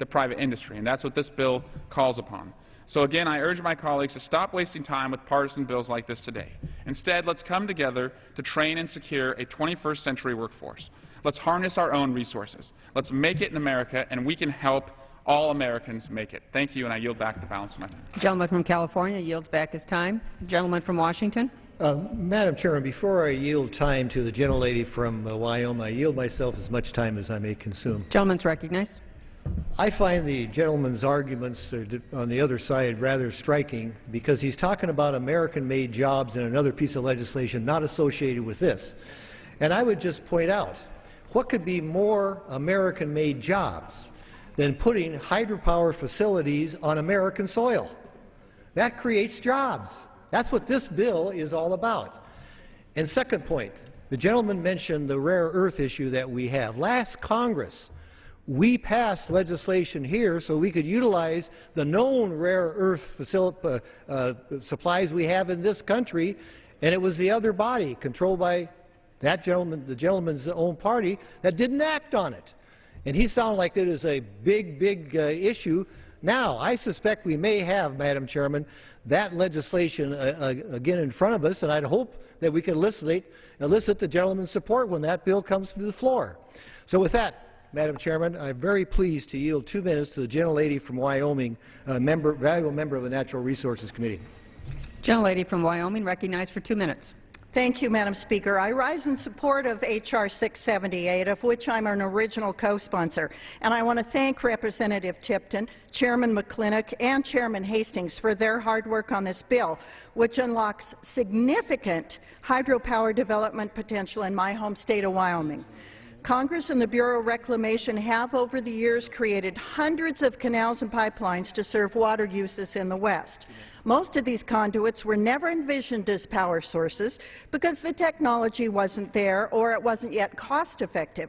the private industry, and that's what this bill calls upon. So again, I urge my colleagues to stop wasting time with partisan bills like this today. Instead, let's come together to train and secure a 21st century workforce. Let's harness our own resources. Let's make it in America, and we can help all Americans make it. Thank you, and I yield back the balance of my time. The gentleman from California yields back his time. The gentleman from Washington. Madam Chairman, before I yield time to the gentlelady from Wyoming, I yield myself as much time as I may consume. Gentleman's recognized. I find the gentleman's arguments on the other side rather striking because he's talking about American-made jobs in another piece of legislation not associated with this. And I would just point out, what could be more American-made jobs than putting hydropower facilities on American soil? That creates jobs. That's what this bill is all about. And second point, the gentleman mentioned the rare earth issue that we have. Last Congress, we passed legislation here so we could utilize the known rare earth supplies we have in this country, and it was the other body controlled by that gentleman, the gentleman's own party, that didn't act on it. And he sounded like it is a big issue. Now, I suspect we may have, Madam Chairman, that legislation again in front of us, and I'd hope that we can elicit the gentleman's support when that bill comes to the floor. So with that, Madam Chairman, I'm very pleased to yield 2 minutes to the gentlelady from Wyoming, valuable member of the Natural Resources Committee. Gentlelady from Wyoming, recognized for 2 minutes. Thank you, Madam Speaker. I rise in support of H.R. 678, of which I'm an original co-sponsor. And I want to thank Representative Tipton, Chairman McClintock, and Chairman Hastings for their hard work on this bill, which unlocks significant hydropower development potential in my home state of Wyoming. Congress and the Bureau of Reclamation have over the years created hundreds of canals and pipelines to serve water uses in the West. Most of these conduits were never envisioned as power sources because the technology wasn't there or it wasn't yet cost-effective.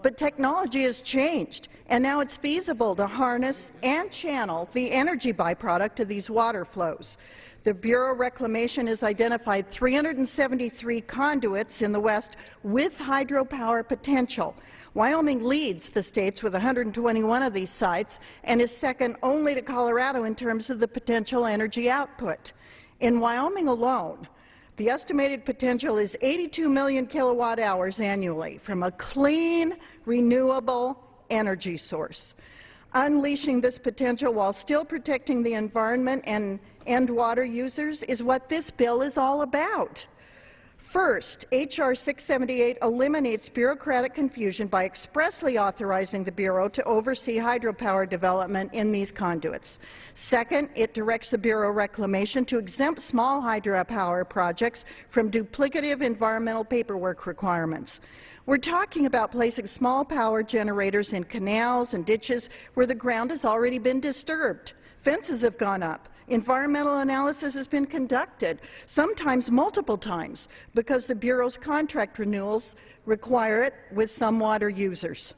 But technology has changed, and now it's feasible to harness and channel the energy byproduct of these water flows. The Bureau of Reclamation has identified 373 conduits in the West with hydropower potential. Wyoming leads the states with 121 of these sites and is second only to Colorado in terms of the potential energy output. In Wyoming alone, the estimated potential is 82 million kilowatt hours annually from a clean, renewable energy source. Unleashing this potential while still protecting the environment and end water users is what this bill is all about. First, H.R. 678 eliminates bureaucratic confusion by expressly authorizing the Bureau to oversee hydropower development in these conduits. Second, it directs the Bureau of Reclamation to exempt small hydropower projects from duplicative environmental paperwork requirements. We're talking about placing small power generators in canals and ditches where the ground has already been disturbed. Fences have gone up. Environmental analysis has been conducted, sometimes multiple times, because the Bureau's contract renewals require it with some water users.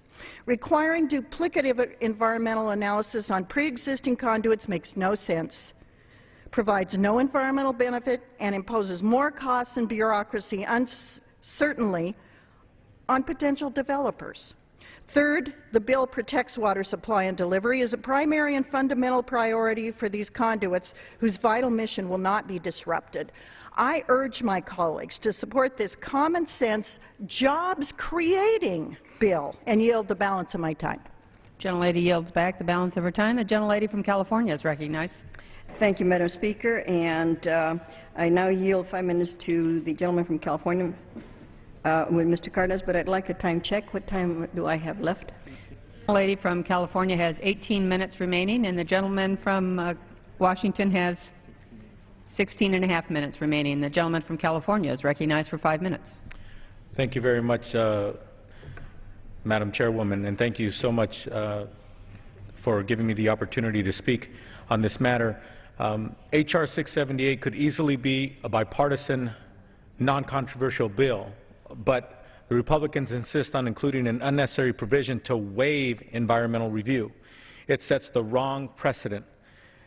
Requiring duplicative environmental analysis on pre-existing conduits makes no sense, provides no environmental benefit, and imposes more costs and bureaucracy, certainly, on potential developers. Third, the bill protects water supply and delivery as a primary and fundamental priority for these conduits whose vital mission will not be disrupted. I urge my colleagues to support this common-sense, jobs-creating bill and yield the balance of my time. Gentlelady yields back the balance of her time. The gentlelady from California is recognized. Thank you, Madam Speaker. And I now yield 5 minutes to the gentleman from California. With Mr. Cardenas, but I'd like a time check. What time do I have left? The lady from California has 18 minutes remaining, and the gentleman from Washington has 16.5 minutes remaining. The gentleman from California is recognized for 5 minutes. Thank you very much, Madam Chairwoman, and thank you so much for giving me the opportunity to speak on this matter. H.R. 678 could easily be a bipartisan, non-controversial bill, but the Republicans insist on including an unnecessary provision to waive environmental review. It sets the wrong precedent.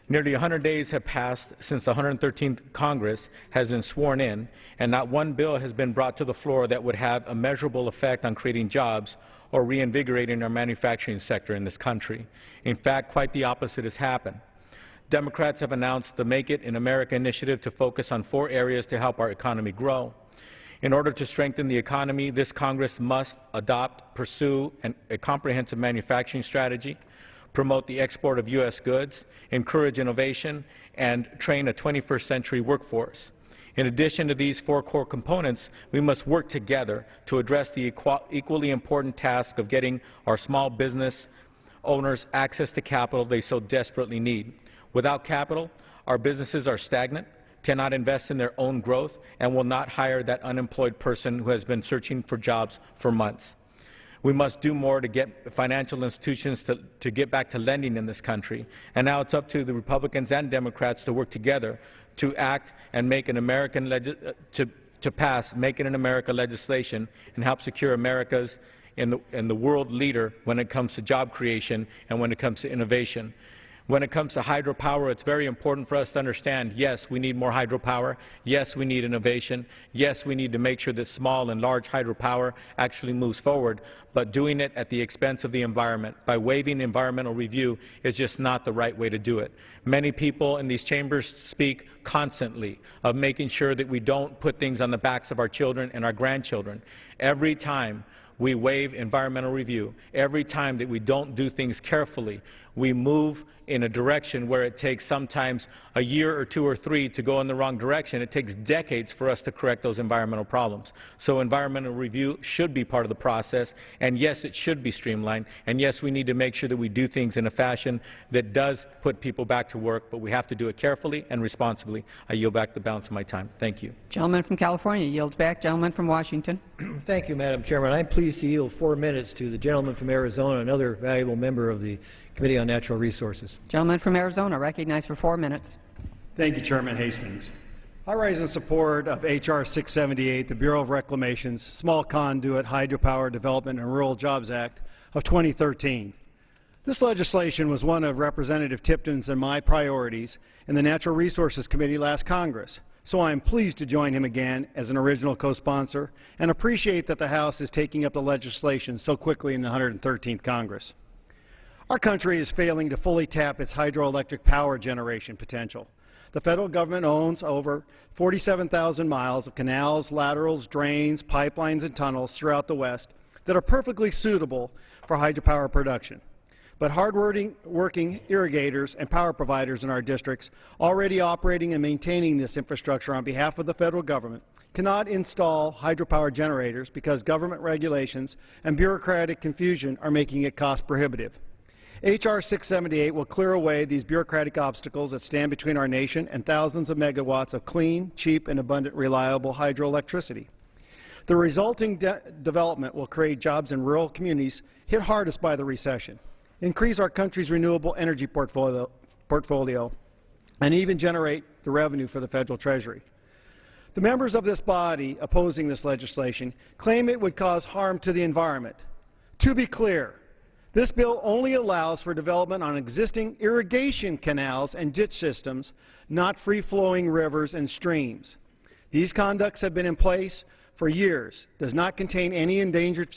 Nearly 100 days have passed since the 113th Congress has been sworn in, and not one bill has been brought to the floor that would have a measurable effect on creating jobs or reinvigorating our manufacturing sector in this country. In fact, quite the opposite has happened. Democrats have announced the Make It in America initiative to focus on 4 areas to help our economy grow. In order to strengthen the economy, this Congress must pursue a comprehensive manufacturing strategy, promote the export of U.S. goods, encourage innovation, and train a 21st century workforce. In addition to these 4 core components, we must work together to address the equally important task of getting our small business owners access to capital they so desperately need. Without capital, our businesses are stagnant, cannot invest in their own growth, and will not hire that unemployed person who has been searching for jobs for months. We must do more to get financial institutions to get back to lending in this country, and now it's up to the Republicans and Democrats to work together to act and make an American to pass Make It in America legislation and help secure America's in the world leader when it comes to job creation and when it comes to innovation. When it comes to hydropower, it's very important for us to understand, yes, we need more hydropower. Yes, we need innovation. Yes, we need to make sure that small and large hydropower actually moves forward. But doing it at the expense of the environment, by waiving environmental review, is just not the right way to do it. Many people in these chambers speak constantly of making sure that we don't put things on the backs of our children and our grandchildren. Every time we waive environmental review, every time that we don't do things carefully, we move in a direction where it takes sometimes a year or 2 or 3 to go in the wrong direction. It takes decades for us to correct those environmental problems. So environmental review should be part of the process, and yes, it should be streamlined, and yes, we need to make sure that we do things in a fashion that does put people back to work, but we have to do it carefully and responsibly. I yield back the balance of my time. Thank you. Gentleman from California yields back. Gentleman from Washington. Thank you, Madam Chairman. I'm pleased to yield 4 minutes to the gentleman from Arizona, another valuable member of the Committee on Natural Resources. Gentleman from Arizona, recognized for 4 minutes. Thank you, Chairman Hastings. I rise in support of H.R. 678, the Bureau of Reclamation's Small Conduit Hydropower Development and Rural Jobs Act of 2013. This legislation was one of Representative Tipton's and my priorities in the Natural Resources Committee last Congress, so I am pleased to join him again as an original co-sponsor and appreciate that the House is taking up the legislation so quickly in the 113th Congress. Our country is failing to fully tap its hydroelectric power generation potential. The federal government owns over 47,000 miles of canals, laterals, drains, pipelines, and tunnels throughout the West that are perfectly suitable for hydropower production. But hard-working irrigators and power providers in our districts already operating and maintaining this infrastructure on behalf of the federal government cannot install hydropower generators because government regulations and bureaucratic confusion are making it cost-prohibitive. H.R. 678 will clear away these bureaucratic obstacles that stand between our nation and thousands of megawatts of clean, cheap, and abundant, reliable hydroelectricity. The resulting development will create jobs in rural communities hit hardest by the recession, increase our country's renewable energy portfolio, and even generate the revenue for the federal treasury. The members of this body opposing this legislation claim it would cause harm to the environment. To be clear, this bill only allows for development on existing irrigation canals and ditch systems, not free-flowing rivers and streams. These conducts have been in place for years, does not contain any endangered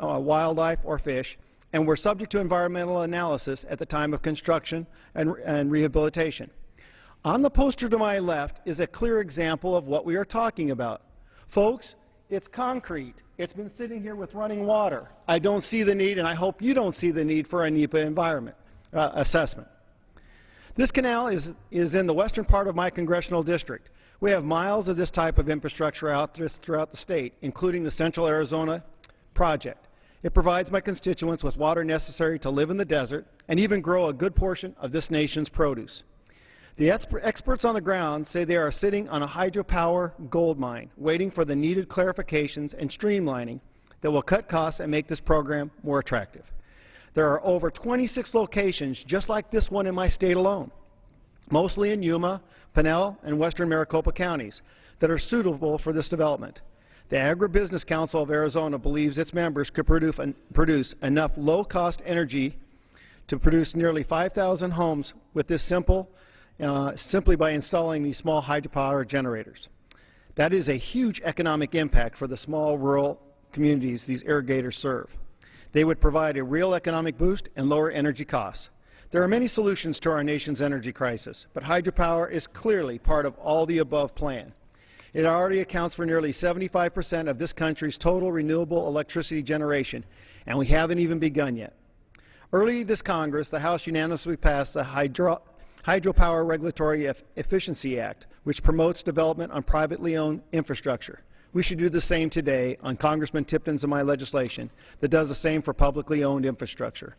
wildlife or fish, and were subject to environmental analysis at the time of construction and rehabilitation. On the poster to my left is a clear example of what we are talking about. Folks, it's concrete. It's been sitting here with running water. I don't see the need, and I hope you don't see the need for a Nepa environment assessment. This canal is in the western part of my congressional district. We have miles of this type of infrastructure out throughout the state, including the Central Arizona project. It provides my constituents with water necessary to live in the desert and even grow a good portion of this nation's produce. The experts on the ground say they are sitting on a hydropower gold mine, waiting for the needed clarifications and streamlining that will cut costs and make this program more attractive. There are over 26 locations just like this one in my state alone, mostly in Yuma, Pinal, and western Maricopa counties, that are suitable for this development. The Agribusiness Council of Arizona believes its members could produce enough low-cost energy to produce nearly 5,000 homes with this simply by installing these small hydropower generators. That is a huge economic impact for the small rural communities these irrigators serve. They would provide a real economic boost and lower energy costs. There are many solutions to our nation's energy crisis, but hydropower is clearly part of all the above plan. It already accounts for nearly 75% of this country's total renewable electricity generation, and we haven't even begun yet. Early this Congress, the House unanimously passed the Hydropower Regulatory Efficiency Act, which promotes development on privately owned infrastructure. We should do the same today on Congressman Tipton's and my legislation that does the same for publicly owned infrastructure.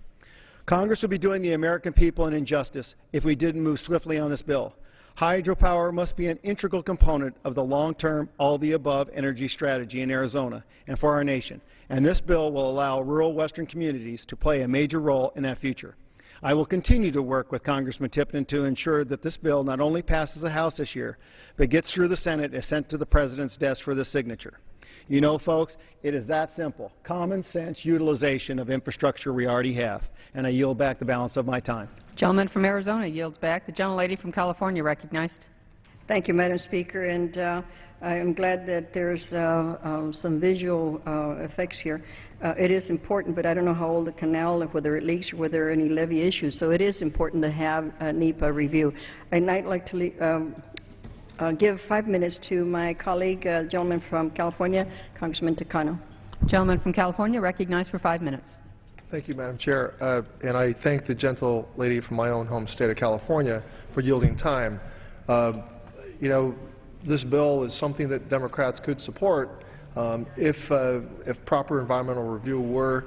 Congress would be doing the American people an injustice if we didn't move swiftly on this bill. Hydropower must be an integral component of the long-term, all-the-above energy strategy in Arizona and for our nation, and this bill will allow rural western communities to play a major role in that future. I will continue to work with Congressman Tipton to ensure that this bill not only passes the House this year, but gets through the Senate and sent to the President's desk for the signature. You know, folks, it is that simple. Common sense utilization of infrastructure we already have. And I yield back the balance of my time. Gentleman from Arizona yields back. The gentlelady from California recognized. Thank you, Madam Speaker, and I am glad that there's some visual effects here. It is important, but I don't know how old the canal, whether it leaks or whether there are any levee issues, so it is important to have a Nepa review. I'd like to give 5 minutes to my colleague, gentleman from California, Congressman Takano. Gentleman from California recognized for 5 minutes. Thank you, Madam Chair, and I thank the gentle lady from my own home state of California for yielding time. You know, this bill is something that Democrats could support if proper environmental review were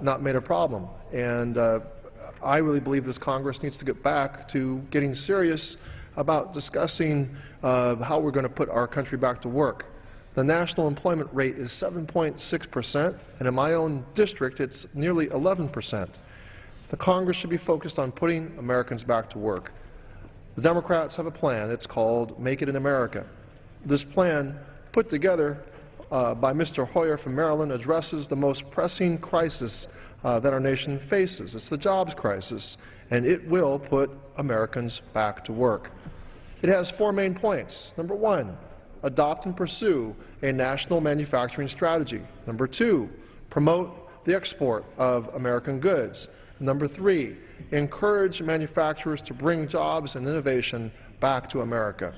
not made a problem. And I really believe this Congress needs to get back to getting serious about discussing how we're going to put our country back to work. The national employment rate is 7.6%, and in my own district it's nearly 11%. The Congress should be focused on putting Americans back to work. The Democrats have a plan. It's called Make It in America. This plan, put together by Mr. Hoyer from Maryland, addresses the most pressing crisis that our nation faces. It's the jobs crisis, and it will put Americans back to work. It has 4 main points. Number 1, adopt and pursue a national manufacturing strategy. Number 2, promote the export of American goods. Number 3, encourage manufacturers to bring jobs and innovation back to America.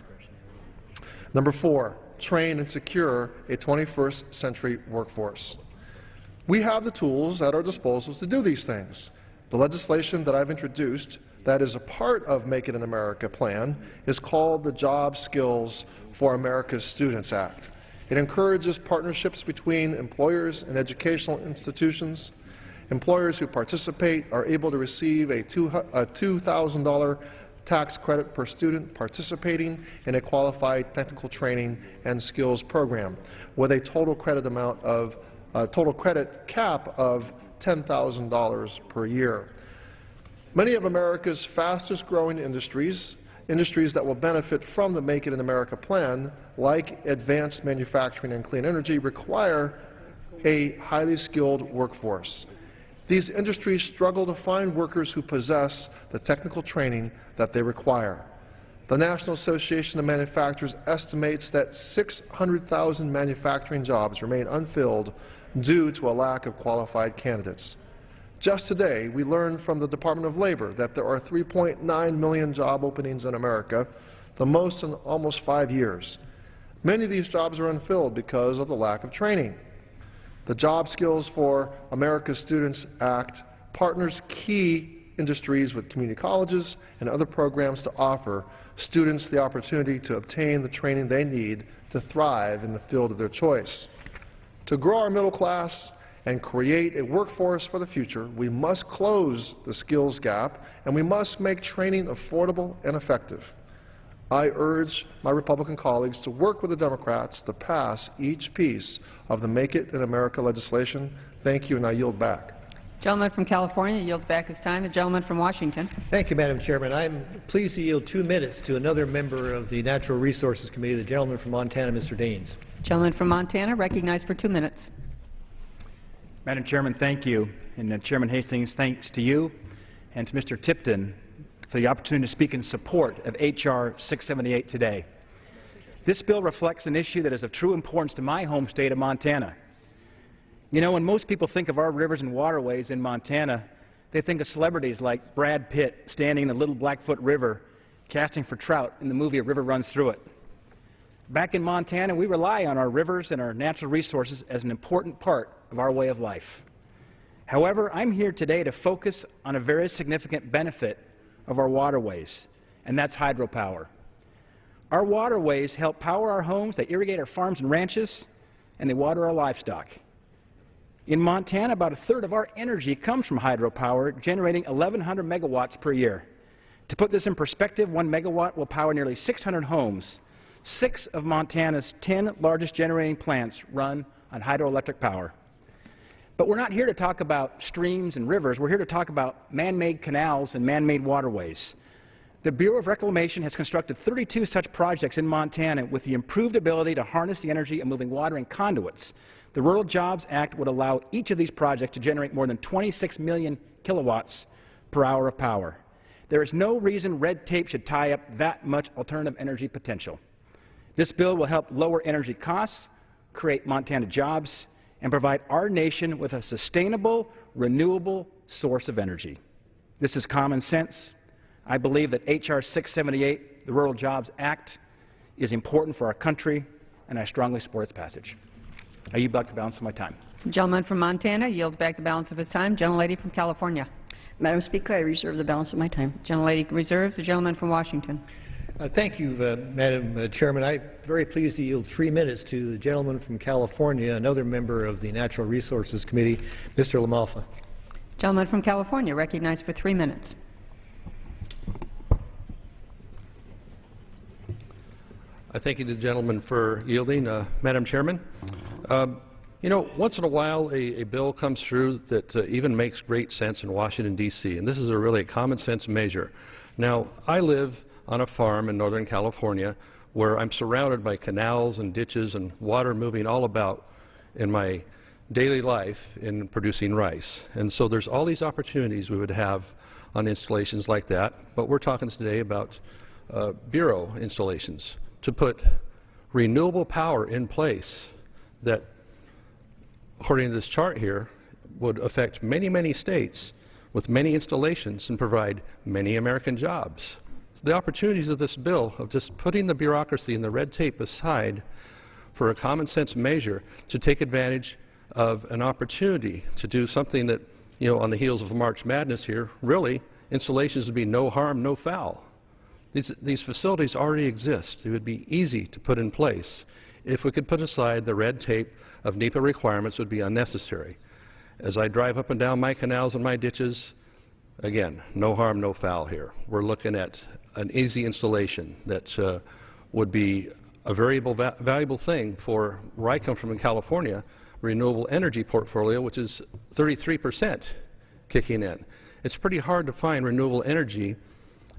Number 4, train and secure a 21st century workforce. We have the tools at our disposal to do these things. The legislation that I've introduced that is a part of Make It in America plan is called the Job Skills for America's Students Act. It encourages partnerships between employers and educational institutions. Employers who participate are able to receive a $2,000 tax credit per student participating in a qualified technical training and skills program with a total credit amount of total credit cap of $10,000 per year. Many of America's fastest growing industries that will benefit from the Make It in America plan, like advanced manufacturing and clean energy, require a highly skilled workforce. These industries struggle to find workers who possess the technical training that they require. The National Association of Manufacturers estimates that 600,000 manufacturing jobs remain unfilled due to a lack of qualified candidates. Just today, we learned from the Department of Labor that there are 3.9 million job openings in America, the most in almost 5 years. Many of these jobs are unfilled because of the lack of training. The Job Skills for America's Students Act partners key industries with community colleges and other programs to offer students the opportunity to obtain the training they need to thrive in the field of their choice. To grow our middle class and create a workforce for the future, we must close the skills gap and we must make training affordable and effective. I urge my Republican colleagues to work with the Democrats to pass each piece of the Make It in America legislation. Thank you, and I yield back. Gentleman from California yields back his time. The gentleman from Washington. Thank you, Madam Chairman. I'm pleased to yield 2 minutes to another member of the Natural Resources Committee, the gentleman from Montana, Mr. Daines. Gentleman from Montana recognized for 2 minutes. Madam Chairman, thank you. And Chairman Hastings, thanks to you and to Mr. Tipton for the opportunity to speak in support of H.R. 678 today. This bill reflects an issue that is of true importance to my home state of Montana. You know, when most people think of our rivers and waterways in Montana, they think of celebrities like Brad Pitt standing in the Little Blackfoot River casting for trout in the movie A River Runs Through It. Back in Montana, we rely on our rivers and our natural resources as an important part of our way of life. However, I'm here today to focus on a very significant benefit of our waterways, and that's hydropower. Our waterways help power our homes, they irrigate our farms and ranches, and they water our livestock. In Montana, about a third of our energy comes from hydropower, generating 1,100 megawatts per year. To put this in perspective, 1 megawatt will power nearly 600 homes. 6 of Montana's 10 largest generating plants run on hydroelectric power. But we're not here to talk about streams and rivers. We're here to talk about man-made canals and man-made waterways. The Bureau of Reclamation has constructed 32 such projects in Montana with the improved ability to harness the energy of moving water in conduits. The Rural Jobs Act would allow each of these projects to generate more than 26 million kilowatts per hour of power. There is no reason red tape should tie up that much alternative energy potential. This bill will help lower energy costs, create Montana jobs, and provide our nation with a sustainable, renewable source of energy. This is common sense. I believe that H.R. 678, the Rural Jobs Act, is important for our country, and I strongly support its passage. I yield back the balance of my time. The gentleman from Montana yields back the balance of his time. Gentlelady from California. Madam Speaker, I reserve the balance of my time. Gentlelady reserves. The gentleman from Washington. Thank you, Madam Chairman. I'm very pleased to yield 3 minutes to the gentleman from California, another member of the Natural Resources Committee, Mr. LaMalfa. Gentleman from California, recognized for 3 minutes. I thank you to the gentleman for yielding. Madam Chairman, you know, once in a while a bill comes through that even makes great sense in Washington, D.C., and this is really a common sense measure. Now, I live on a farm in Northern California where I'm surrounded by canals and ditches and water moving all about in my daily life in producing rice. And so there's all these opportunities we would have on installations like that, but we're talking today about Bureau installations to put renewable power in place that, according to this chart here, would affect many, many states with many installations and provide many American jobs. So the opportunities of this bill of just putting the bureaucracy and the red tape aside for a common sense measure to take advantage of an opportunity to do something that, you know, on the heels of March Madness here, really, installations would be no harm, no foul. These facilities already exist. It would be easy to put in place. If we could put aside the red tape of Nepa requirements, would be unnecessary. As I drive up and down my canals and my ditches, again, no harm, no foul here. We're looking at an easy installation that would be a very valuable thing for where I come from in California, renewable energy portfolio, which is 33% kicking in. It's pretty hard to find renewable energy,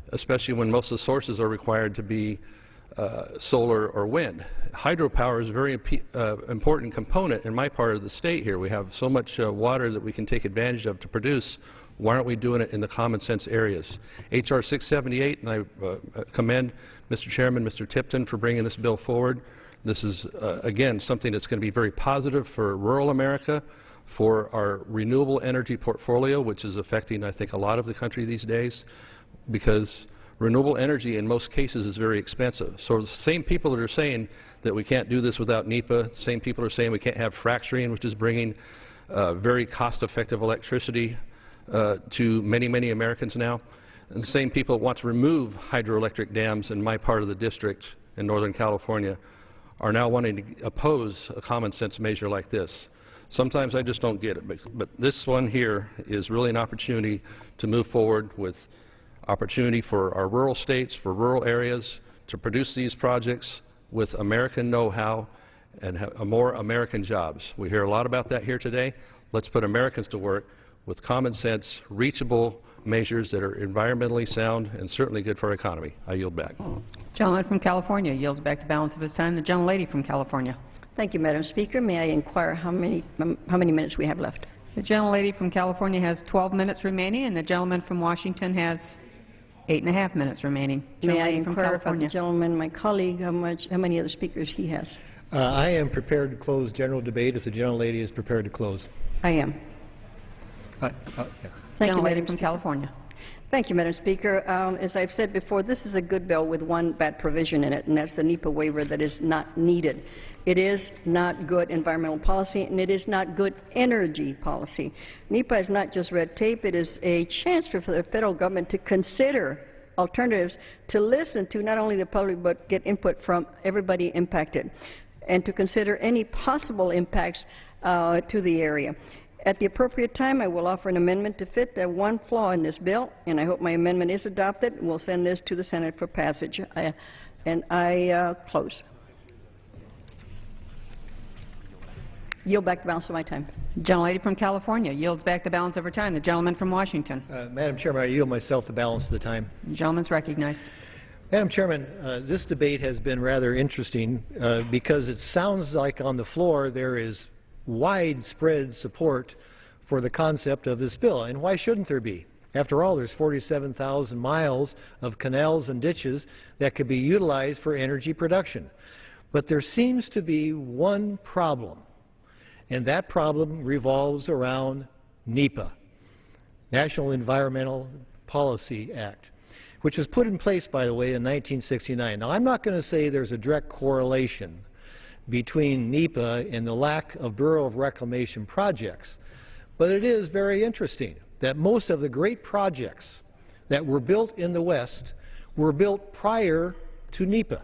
especially when most of the sources are required to be solar or wind. Hydropower is a very important component in my part of the state here. We have so much water that we can take advantage of to produce. Why aren't we doing it in the common sense areas? H.R. 678, and I commend Mr. Chairman, Mr. Tipton, for bringing this bill forward. This is, again, something that's going to be very positive for rural America, for our renewable energy portfolio, which is affecting, I think, a lot of the country these days, because renewable energy in most cases is very expensive. So the same people that are saying that we can't do this without NEPA, the same people are saying we can't have fracturing, which is bringing very cost-effective electricity to many, many Americans now. And the same people that want to remove hydroelectric dams in my part of the district in Northern California are now wanting to oppose a common sense measure like this. Sometimes I just don't get it, but this one here is really an opportunity to move forward with opportunity for our rural states, for rural areas, to produce these projects with American know-how and more American jobs. We hear a lot about that here today. Let's put Americans to work with common sense, reachable measures that are environmentally sound and certainly good for our economy. I yield back. Gentleman from California yields back the balance of his time. The gentlelady from California. Thank you, Madam Speaker. May I inquire how many minutes we have left? The gentlelady from California has 12 minutes remaining, and the gentleman from Washington has 8.5 minutes remaining. May I inquire of the gentleman, my colleague, how many other speakers he has? I am prepared to close general debate if the gentlelady is prepared to close. I am. Yeah. Thank you, Gentlelady Madam from Speaker. California. Thank you, Madam Speaker. As I've said before, this is a good bill with one bad provision in it, and that's the Nepa waiver that is not needed. It is not good environmental policy, and it is not good energy policy. Nepa is not just red tape. It is a chance for the federal government to consider alternatives, to listen to not only the public but get input from everybody impacted, and to consider any possible impacts to the area. At the appropriate time, I will offer an amendment to fit that one flaw in this bill, and I hope my amendment is adopted. We'll send this to the Senate for passage. I close. Yield back the balance of my time. Gentlelady from California yields back the balance of her time. The gentleman from Washington. Madam Chairman, I yield myself the balance of the time. The gentleman's recognized. Madam Chairman, this debate has been rather interesting because it sounds like on the floor there is widespread support for the concept of this bill. And why shouldn't there be? After all, there's 47,000 miles of canals and ditches that could be utilized for energy production. But there seems to be one problem, and that problem revolves around NEPA, National Environmental Policy Act, which was put in place, by the way, in 1969. Now, I'm not going to say there's a direct correlation between NEPA and the lack of Bureau of Reclamation projects, but it is very interesting that most of the great projects that were built in the West were built prior to NEPA.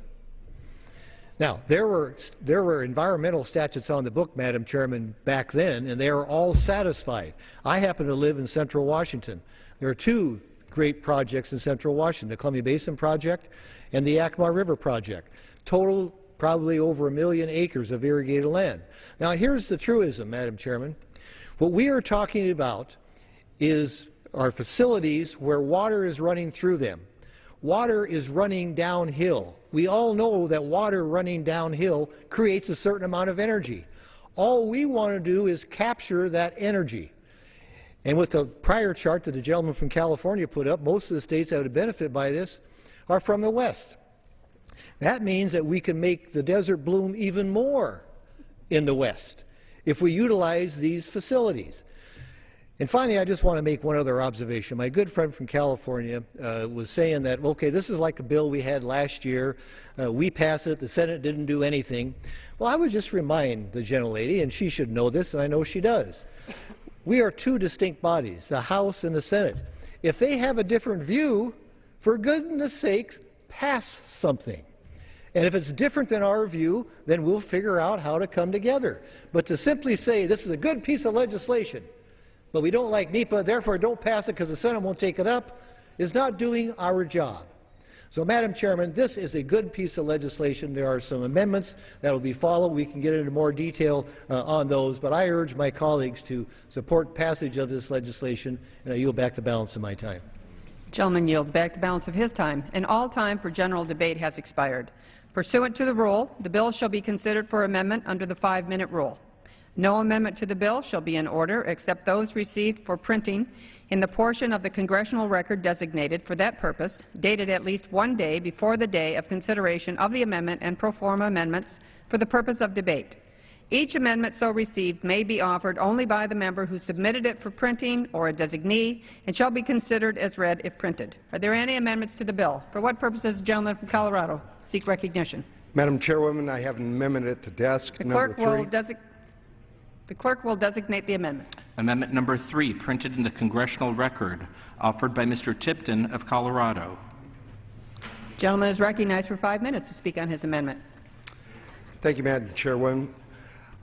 Now, there were environmental statutes on the book, Madam Chairman, back then, and they are all satisfied. I happen to live in Central Washington. There are two great projects in Central Washington, the Columbia Basin Project and the Yakima River Project. Total probably over 1 million acres of irrigated land. Now, here's the truism, Madam Chairman. What we are talking about is our facilities where water is running through them. Water is running downhill. We all know that water running downhill creates a certain amount of energy. All we want to do is capture that energy. And with the prior chart that the gentleman from California put up, most of the states that would benefit by this are from the West. That means that we can make the desert bloom even more in the West if we utilize these facilities. And finally, I just want to make one other observation. My good friend from California was saying that, okay, this is like a bill we had last year. We passed it. The Senate didn't do anything. Well, I would just remind the gentlelady, and she should know this, and I know she does. We are two distinct bodies, the House and the Senate. If they have a different view, for goodness sakes, pass something. And if it's different than our view, then we'll figure out how to come together. But to simply say this is a good piece of legislation, but we don't like NEPA, therefore don't pass it because the Senate won't take it up, is not doing our job. So, Madam Chairman, this is a good piece of legislation. There are some amendments that will be followed. We can get into more detail on those, but I urge my colleagues to support passage of this legislation, and I yield back the balance of my time. Gentleman yields back the balance of his time, and all time for general debate has expired. Pursuant to the rule, the bill shall be considered for amendment under the 5-minute rule. No amendment to the bill shall be in order except those received for printing in the portion of the congressional record designated for that purpose, dated at least 1 day before the day of consideration of the amendment and pro forma amendments for the purpose of debate. Each amendment so received may be offered only by the member who submitted it for printing or a designee and shall be considered as read if printed. Are there any amendments to the bill? For what purposes, the gentleman from Colorado seek recognition? Madam Chairwoman, I have an amendment at the desk, number 3. The clerk will designate the amendment. Amendment number 3, printed in the congressional record, offered by Mr. Tipton of Colorado. The gentleman is recognized for 5 minutes to speak on his amendment. Thank you, Madam Chairwoman.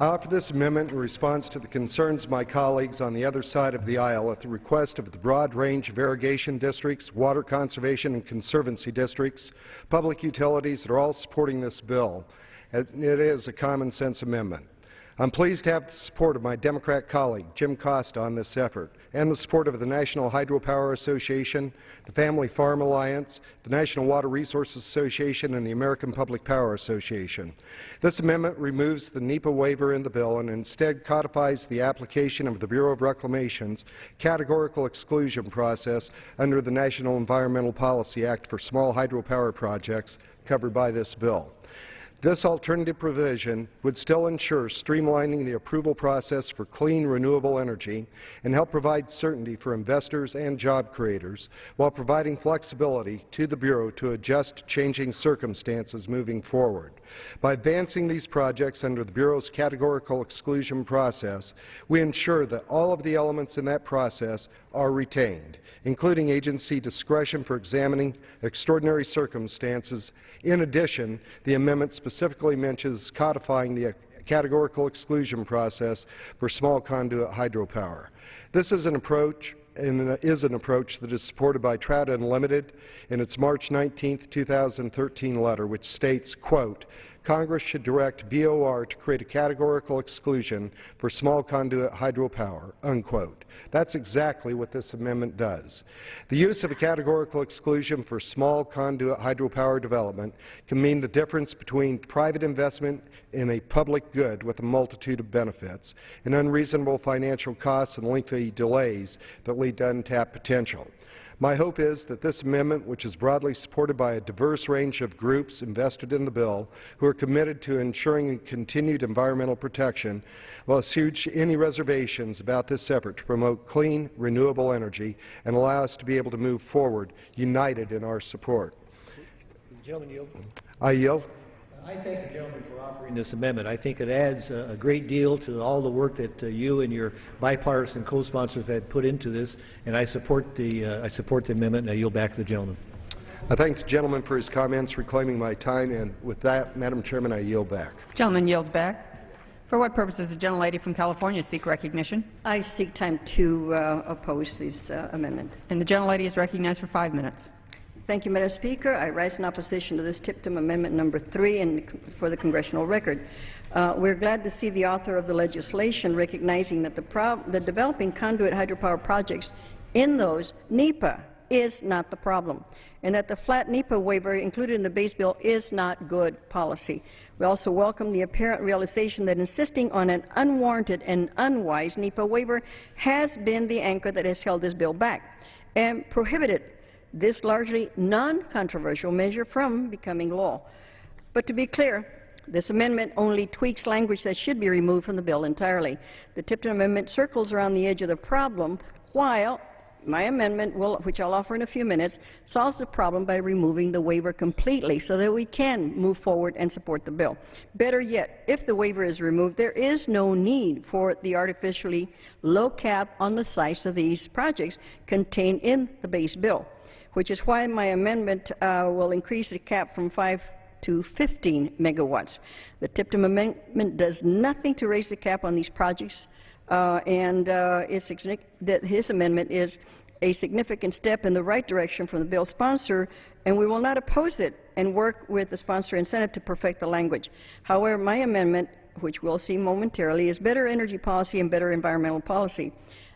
I offer this amendment in response to the concerns of my colleagues on the other side of the aisle at the request of the broad range of irrigation districts, water conservation and conservancy districts, public utilities that are all supporting this bill. It is a common sense amendment. I'm pleased to have the support of my Democrat colleague, Jim Costa, on this effort, and the support of the National Hydropower Association, the Family Farm Alliance, the National Water Resources Association, and the American Public Power Association. This amendment removes the NEPA waiver in the bill and instead codifies the application of the Bureau of Reclamation's categorical exclusion process under the National Environmental Policy Act for small hydropower projects covered by this bill. This alternative provision would still ensure streamlining the approval process for clean, renewable energy and help provide certainty for investors and job creators while providing flexibility to the Bureau to adjust to changing circumstances moving forward. By advancing these projects under the Bureau's categorical exclusion process, we ensure that all of the elements in that process are retained, including agency discretion for examining extraordinary circumstances. In addition, the amendment specifically mentions codifying the categorical exclusion process for small conduit hydropower. This is an approach that is supported by Trout Unlimited in its March 19, 2013 letter, which states, quote, Congress should direct BOR to create a categorical exclusion for small conduit hydropower, unquote. That's exactly what this amendment does. The use of a categorical exclusion for small conduit hydropower development can mean the difference between private investment in a public good with a multitude of benefits and unreasonable financial costs and lengthy delays that lead to untapped potential. My hope is that this amendment, which is broadly supported by a diverse range of groups invested in the bill who are committed to ensuring continued environmental protection, will assuage any reservations about this effort to promote clean, renewable energy and allow us to be able to move forward united in our support. The gentleman yield. I yield. I thank the gentleman for offering this amendment. I think it adds a great deal to all the work that you and your bipartisan co-sponsors had put into this, and I support the amendment, and I yield back to the gentleman. I thank the gentleman for his comments, reclaiming my time, and with that, Madam Chairman, I yield back. Gentleman yields back. For what purpose does the gentlelady from California seek recognition? I seek time to oppose this amendment. And the gentlelady is recognized for 5 minutes. Thank you, Madam Speaker. I rise in opposition to this Tipton Amendment number 3 for the congressional record. We're glad to see the author of the legislation recognizing that the developing conduit hydropower projects in those NEPA is not the problem, and that the flat NEPA waiver included in the base bill is not good policy. We also welcome the apparent realization that insisting on an unwarranted and unwise NEPA waiver has been the anchor that has held this bill back and prohibited this largely non-controversial measure from becoming law. But to be clear, this amendment only tweaks language that should be removed from the bill entirely. The Tipton Amendment circles around the edge of the problem, while my amendment, which I'll offer in a few minutes, solves the problem by removing the waiver completely so that we can move forward and support the bill. Better yet, if the waiver is removed, there is no need for the artificially low cap on the size of these projects contained in the base bill, which is why my amendment will increase the cap from 5 to 15 megawatts. The Tipton Amendment does nothing to raise the cap on these projects, and his amendment is a significant step in the right direction from the bill sponsor, and we will not oppose it and work with the sponsor and Senate to perfect the language. However, my amendment, which we'll see momentarily, is better energy policy and better environmental policy.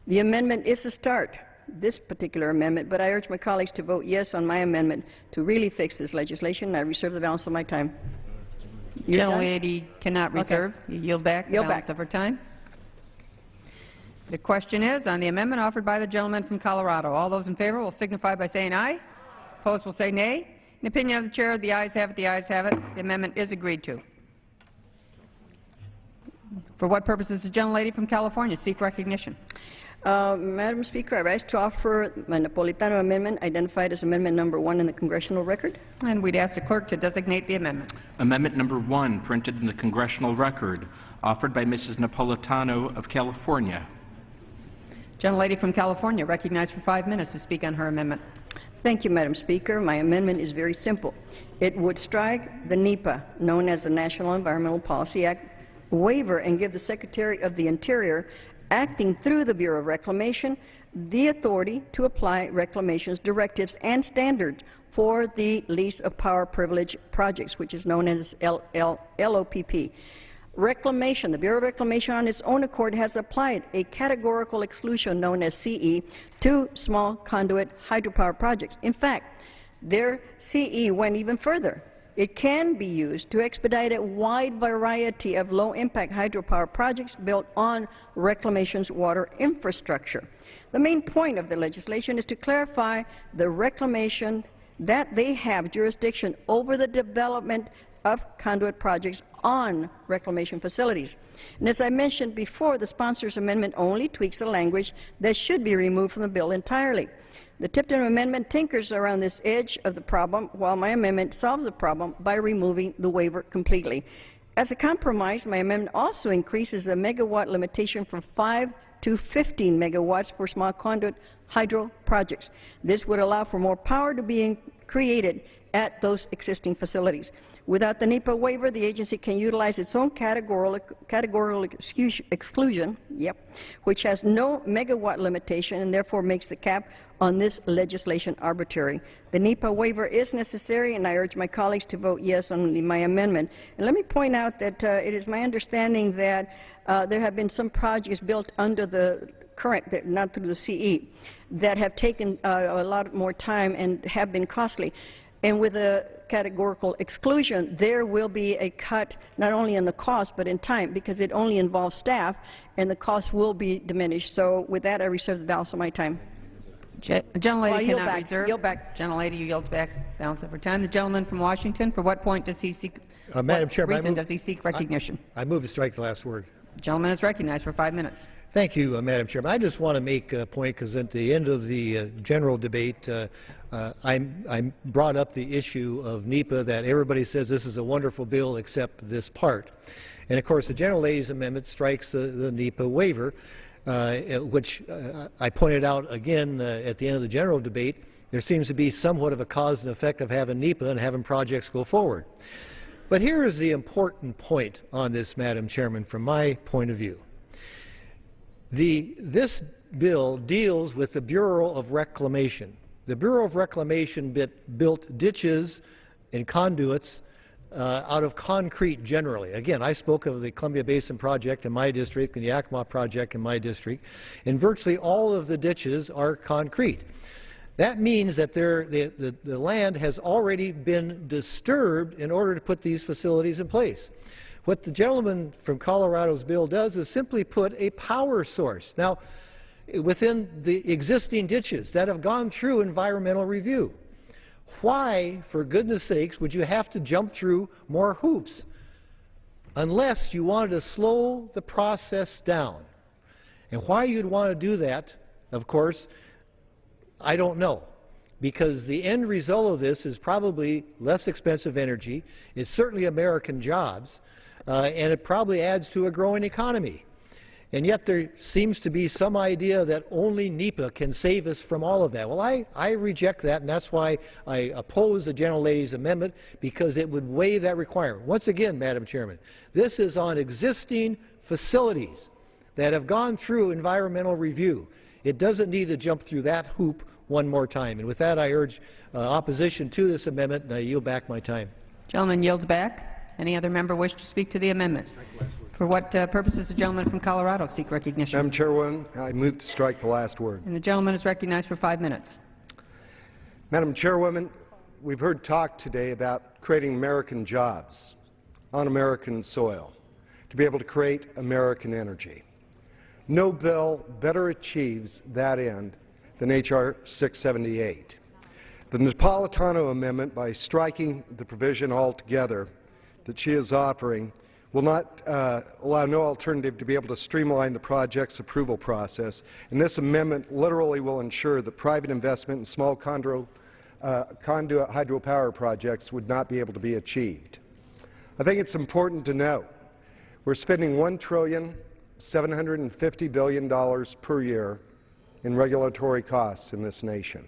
The amendment is a start, this particular amendment, but I urge my colleagues to vote yes on my amendment to really fix this legislation. I reserve the balance of my time. The gentlelady cannot reserve. Okay. You yield back the balance of her time. The question is on the amendment offered by the gentleman from Colorado. All those in favor will signify by saying aye. Opposed will say nay. In the opinion of the chair, the ayes have it, the ayes have it. The amendment is agreed to. For what purpose does the gentlelady from California seek recognition? Madam Speaker, I rise to offer my Napolitano amendment identified as amendment number 1 in the congressional record. And we'd ask the clerk to designate the amendment. Amendment number 1, printed in the congressional record, offered by Mrs. Napolitano of California. Gentlelady from California, recognized for 5 minutes to speak on her amendment. Thank you, Madam Speaker. My amendment is very simple. It would strike the NEPA, known as the National Environmental Policy Act, waiver and give the Secretary of the Interior, acting through the Bureau of Reclamation, the authority to apply Reclamation's directives and standards for the lease of power privilege projects, which is known as LOPP. Reclamation, the Bureau of Reclamation on its own accord has applied a categorical exclusion known as CE to small conduit hydropower projects. In fact, their CE went even further. It can be used to expedite a wide variety of low-impact hydropower projects built on Reclamation's water infrastructure. The main point of the legislation is to clarify the Reclamation that they have jurisdiction over the development of conduit projects on reclamation facilities. And as I mentioned before, the sponsor's amendment only tweaks the language that should be removed from the bill entirely. The Tipton amendment tinkers around this edge of the problem, while my amendment solves the problem by removing the waiver completely. As a compromise, my amendment also increases the megawatt limitation from 5 to 15 megawatts for small conduit hydro projects. This would allow for more power to be created at those existing facilities. Without the Nepa waiver, the agency can utilize its own categorical exclusion, which has no megawatt limitation and therefore makes the cap on this legislation arbitrary. The Nepa waiver is necessary, and I urge my colleagues to vote yes on my amendment. And let me point out that it is my understanding that there have been some projects built under the current, not through the CE, that have taken a lot more time and have been costly. And with a categorical exclusion, there will be a cut not only in the cost but in time, because it only involves staff and the cost will be diminished. So with that, I reserve the balance of my time. Gentlelady cannot reserve. Yield back. Gentlelady yields back balance of her time. The gentleman from Washington, for what point does he seek, Madam Chairman, reason does he seek recognition? I move to strike the last word. The gentleman is recognized for 5 minutes. Thank you, Madam Chairman. I just want to make a point, because at the end of the general debate, I brought up the issue of Nepa, that everybody says this is a wonderful bill except this part. And of course, the gentlelady's amendment strikes the Nepa waiver, which I pointed out again at the end of the general debate. There seems to be somewhat of a cause and effect of having Nepa and having projects go forward. But here is the important point on this, Madam Chairman, from my point of view. This bill deals with the Bureau of Reclamation. The Bureau of Reclamation built ditches and conduits out of concrete generally. Again, I spoke of the Columbia Basin project in my district and the Yakima project in my district, and virtually all of the ditches are concrete. That means that the land has already been disturbed in order to put these facilities in place. What the gentleman from Colorado's bill does is simply put a power source. Now, within the existing ditches that have gone through environmental review. Why, for goodness sakes, would you have to jump through more hoops? Unless you wanted to slow the process down. And why you'd want to do that, of course, I don't know. Because the end result of this is probably less expensive energy, it's certainly American jobs, and it probably adds to a growing economy. And yet there seems to be some idea that only Nepa can save us from all of that. Well, I reject that, and that's why I oppose the gentlelady's amendment, because it would waive that requirement. Once again, Madam Chairman, this is on existing facilities that have gone through environmental review. It doesn't need to jump through that hoop one more time. And with that, I urge opposition to this amendment, and I yield back my time. Gentleman yields back. Any other member wish to speak to the amendment? For what purpose does the gentleman from Colorado seek recognition? Madam Chairwoman, I move to strike the last word. And the gentleman is recognized for 5 minutes. Madam Chairwoman, we've heard talk today about creating American jobs on American soil to be able to create American energy. No bill better achieves that end than H.R. 678. The Napolitano amendment, by striking the provision altogether that she is offering, will not allow no alternative to be able to streamline the project's approval process. And this amendment literally will ensure that private investment in small conduit hydropower projects would not be able to be achieved. I think it's important to note we're spending $1,750 billion per year in regulatory costs in this nation.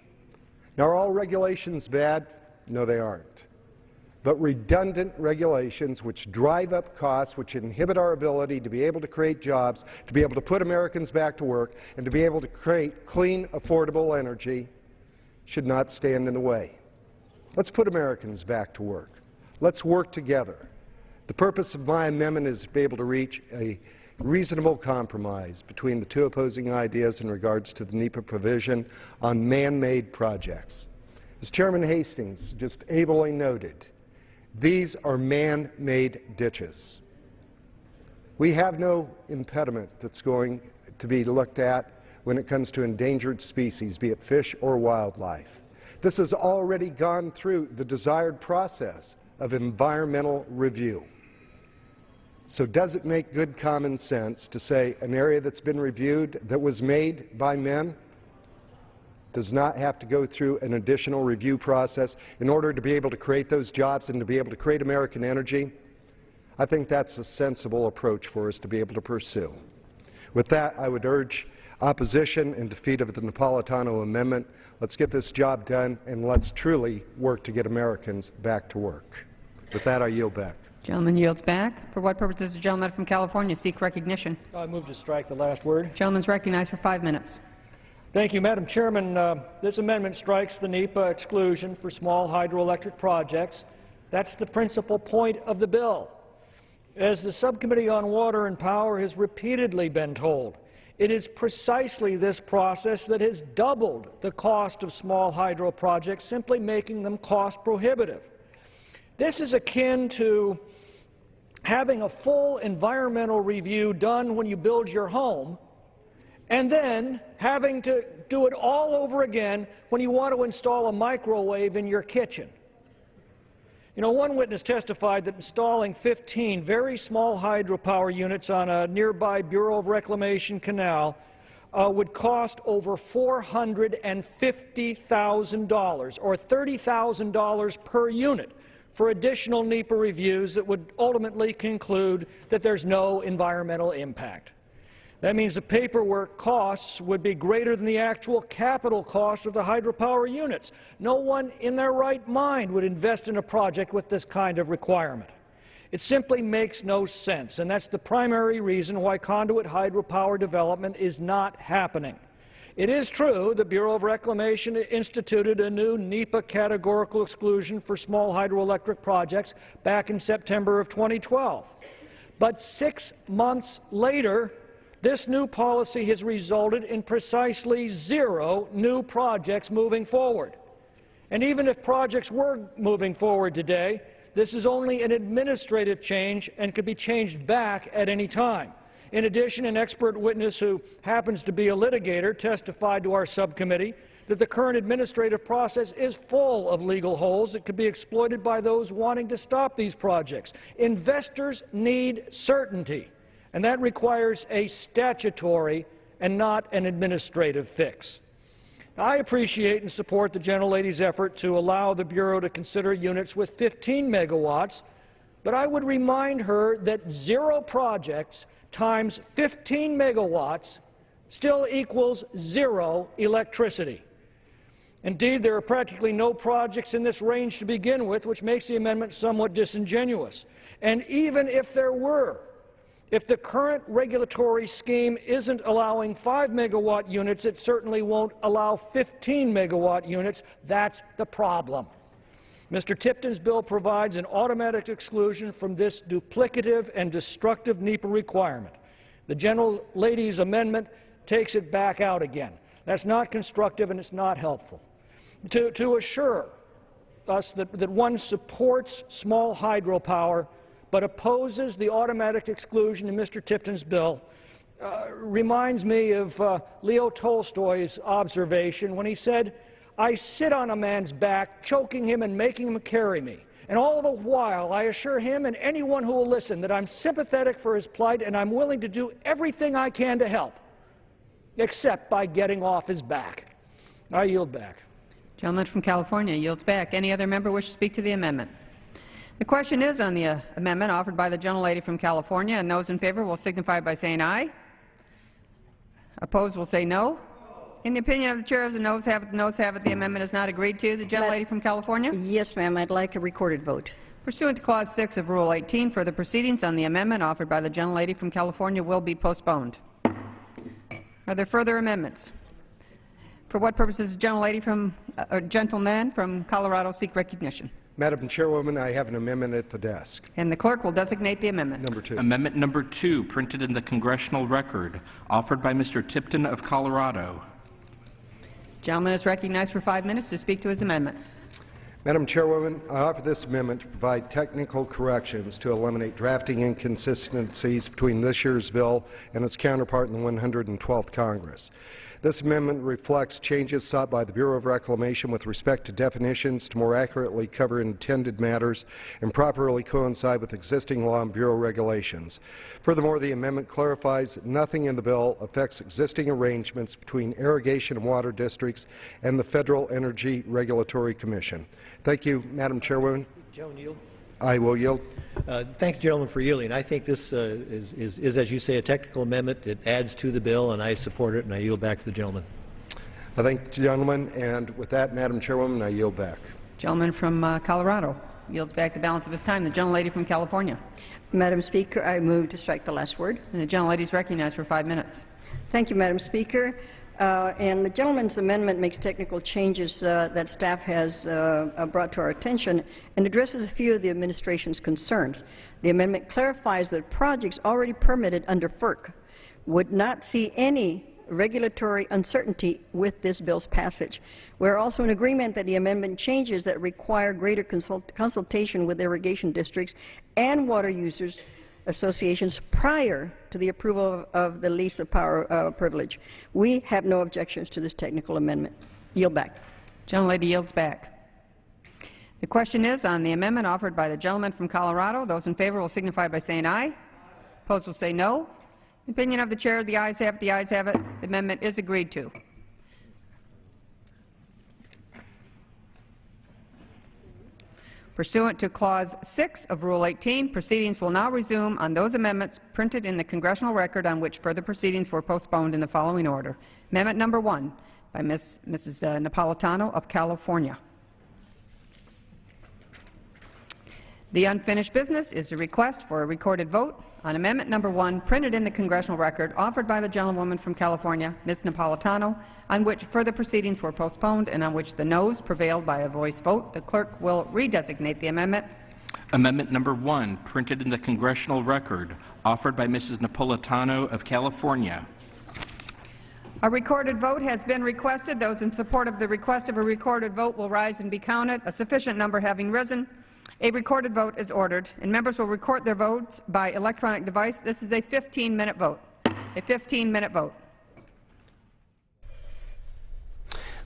Now, are all regulations bad? No, they aren't. But redundant regulations which drive up costs, which inhibit our ability to be able to create jobs, to be able to put Americans back to work, and to be able to create clean, affordable energy should not stand in the way. Let's put Americans back to work. Let's work together. The purpose of my amendment is to be able to reach a reasonable compromise between the two opposing ideas in regards to the NEPA provision on man-made projects. As Chairman Hastings just ably noted, these are man-made ditches. We have no impediment that's going to be looked at when it comes to endangered species, be it fish or wildlife. This has already gone through the desired process of environmental review. So does it make good common sense to say an area that's been reviewed, that was made by men, does not have to go through an additional review process in order to be able to create those jobs and to be able to create American energy? I think that's a sensible approach for us to be able to pursue. With that, I would urge opposition and defeat of the Napolitano amendment. Let's get this job done, and let's truly work to get Americans back to work. With that, I yield back. Gentleman yields back. For what purpose does the gentleman from California seek recognition? I move to strike the last word. Gentleman's recognized for 5 minutes. Thank you, Madam Chairman. This amendment strikes the Nepa exclusion for small hydroelectric projects. That's the principal point of the bill. As the Subcommittee on Water and Power has repeatedly been told, it is precisely this process that has doubled the cost of small hydro projects, simply making them cost prohibitive. This is akin to having a full environmental review done when you build your home, and then having to do it all over again when you want to install a microwave in your kitchen. You know, one witness testified that installing 15 very small hydropower units on a nearby Bureau of Reclamation canal would cost over $450,000, or $30,000 per unit, for additional NEPA reviews that would ultimately conclude that there's no environmental impact. That means the paperwork costs would be greater than the actual capital cost of the hydropower units. No one in their right mind would invest in a project with this kind of requirement. It simply makes no sense, and that's the primary reason why Conduit hydropower development is not happening. It is true the Bureau of Reclamation instituted a new NEPA categorical exclusion for small hydroelectric projects back in September of 2012. But 6 months later, this new policy has resulted in precisely 0 new projects moving forward. And even if projects were moving forward today, this is only an administrative change and could be changed back at any time. In addition, an expert witness who happens to be a litigator testified to our subcommittee that the current administrative process is full of legal holes that could be exploited by those wanting to stop these projects. Investors need certainty, and that requires a statutory and not an administrative fix. I appreciate and support the gentlelady's effort to allow the Bureau to consider units with 15 megawatts, but I would remind her that 0 projects times 15 megawatts still equals 0 electricity. Indeed, there are practically no projects in this range to begin with, which makes the amendment somewhat disingenuous. And even if there were, if the current regulatory scheme isn't allowing 5-megawatt units, it certainly won't allow 15-megawatt units. That's the problem. Mr. Tipton's bill provides an automatic exclusion from this duplicative and destructive NEPA requirement. The gentlelady's amendment takes it back out again. That's not constructive and it's not helpful. To assure us that one supports small hydropower but opposes the automatic exclusion in Mr. Tipton's bill reminds me of Leo Tolstoy's observation when he said, "I sit on a man's back, choking him and making him carry me. And all the while I assure him and anyone who will listen that I'm sympathetic for his plight and I'm willing to do everything I can to help, except by getting off his back." I yield back. Gentleman from California yields back. Any other member wish to speak to the amendment? The question is on the amendment offered by the gentlelady from California, and those in favor will signify by saying aye. Opposed will say no. In the opinion of the chair, the noes have it, the amendment is not agreed to. The gentlelady from California? Yes, ma'am. I'd like a recorded vote. Pursuant to Clause 6 of Rule 18, further proceedings on the amendment offered by the gentlelady from California will be postponed. Are there further amendments? For what purpose does the gentlelady from, gentleman from Colorado seek recognition? Madam Chairwoman, I have an amendment at the desk. And the clerk will designate the amendment. Number 2. Amendment number 2, printed in the congressional record, offered by Mr. Tipton of Colorado. Gentleman is recognized for 5 minutes to speak to his amendment. Madam Chairwoman, I offer this amendment to provide technical corrections to eliminate drafting inconsistencies between this year's bill and its counterpart in the 112th Congress. This amendment reflects changes sought by the Bureau of Reclamation with respect to definitions to more accurately cover intended matters and properly coincide with existing law and Bureau regulations. Furthermore, the amendment clarifies that nothing in the bill affects existing arrangements between irrigation and water districts and the Federal Energy Regulatory Commission. Thank you, Madam Chairwoman. Gentleman yield. I will yield. Thanks, gentlemen, for yielding. I think this is, as you say, a technical amendment. It adds to the bill, and I support it, and I yield back to the gentleman. I thank the gentleman, and with that, Madam Chairwoman, I yield back. Gentleman from Colorado yields back the balance of his time. The gentlelady from California. Madam Speaker, I move to strike the last word. And the gentlelady is recognized for 5 minutes. Thank you, Madam Speaker. And the gentleman's amendment makes technical changes that staff has brought to our attention and addresses a few of the administration's concerns. The amendment clarifies that projects already permitted under FERC would not see any regulatory uncertainty with this bill's passage. We are also in agreement that the amendment changes that require greater consultation with irrigation districts and water users associations prior to the approval of the lease of power privilege. We have no objections to this technical amendment. Yield back. Gentlelady yields back. The question is on the amendment offered by the gentleman from Colorado. Those in favor will signify by saying aye. Opposed will say no. Opinion of the chair, the ayes have it, the ayes have it. The amendment is agreed to. Pursuant to Clause 6 of Rule 18, proceedings will now resume on those amendments printed in the congressional record on which further proceedings were postponed in the following order. Amendment number 1 by Mrs. Napolitano of California. The unfinished business is a request for a recorded vote on Amendment number 1 printed in the congressional record offered by the gentlewoman from California, Ms. Napolitano, on which further proceedings were postponed and on which the noes prevailed by a voice vote. The clerk will redesignate the amendment. Amendment number 1 printed in the congressional record offered by Mrs. Napolitano of California. A recorded vote has been requested. Those in support of the request of a recorded vote will rise and be counted. A sufficient number having risen, a recorded vote is ordered, and members will record their votes by electronic device. This is a 15-minute vote. A 15-minute vote.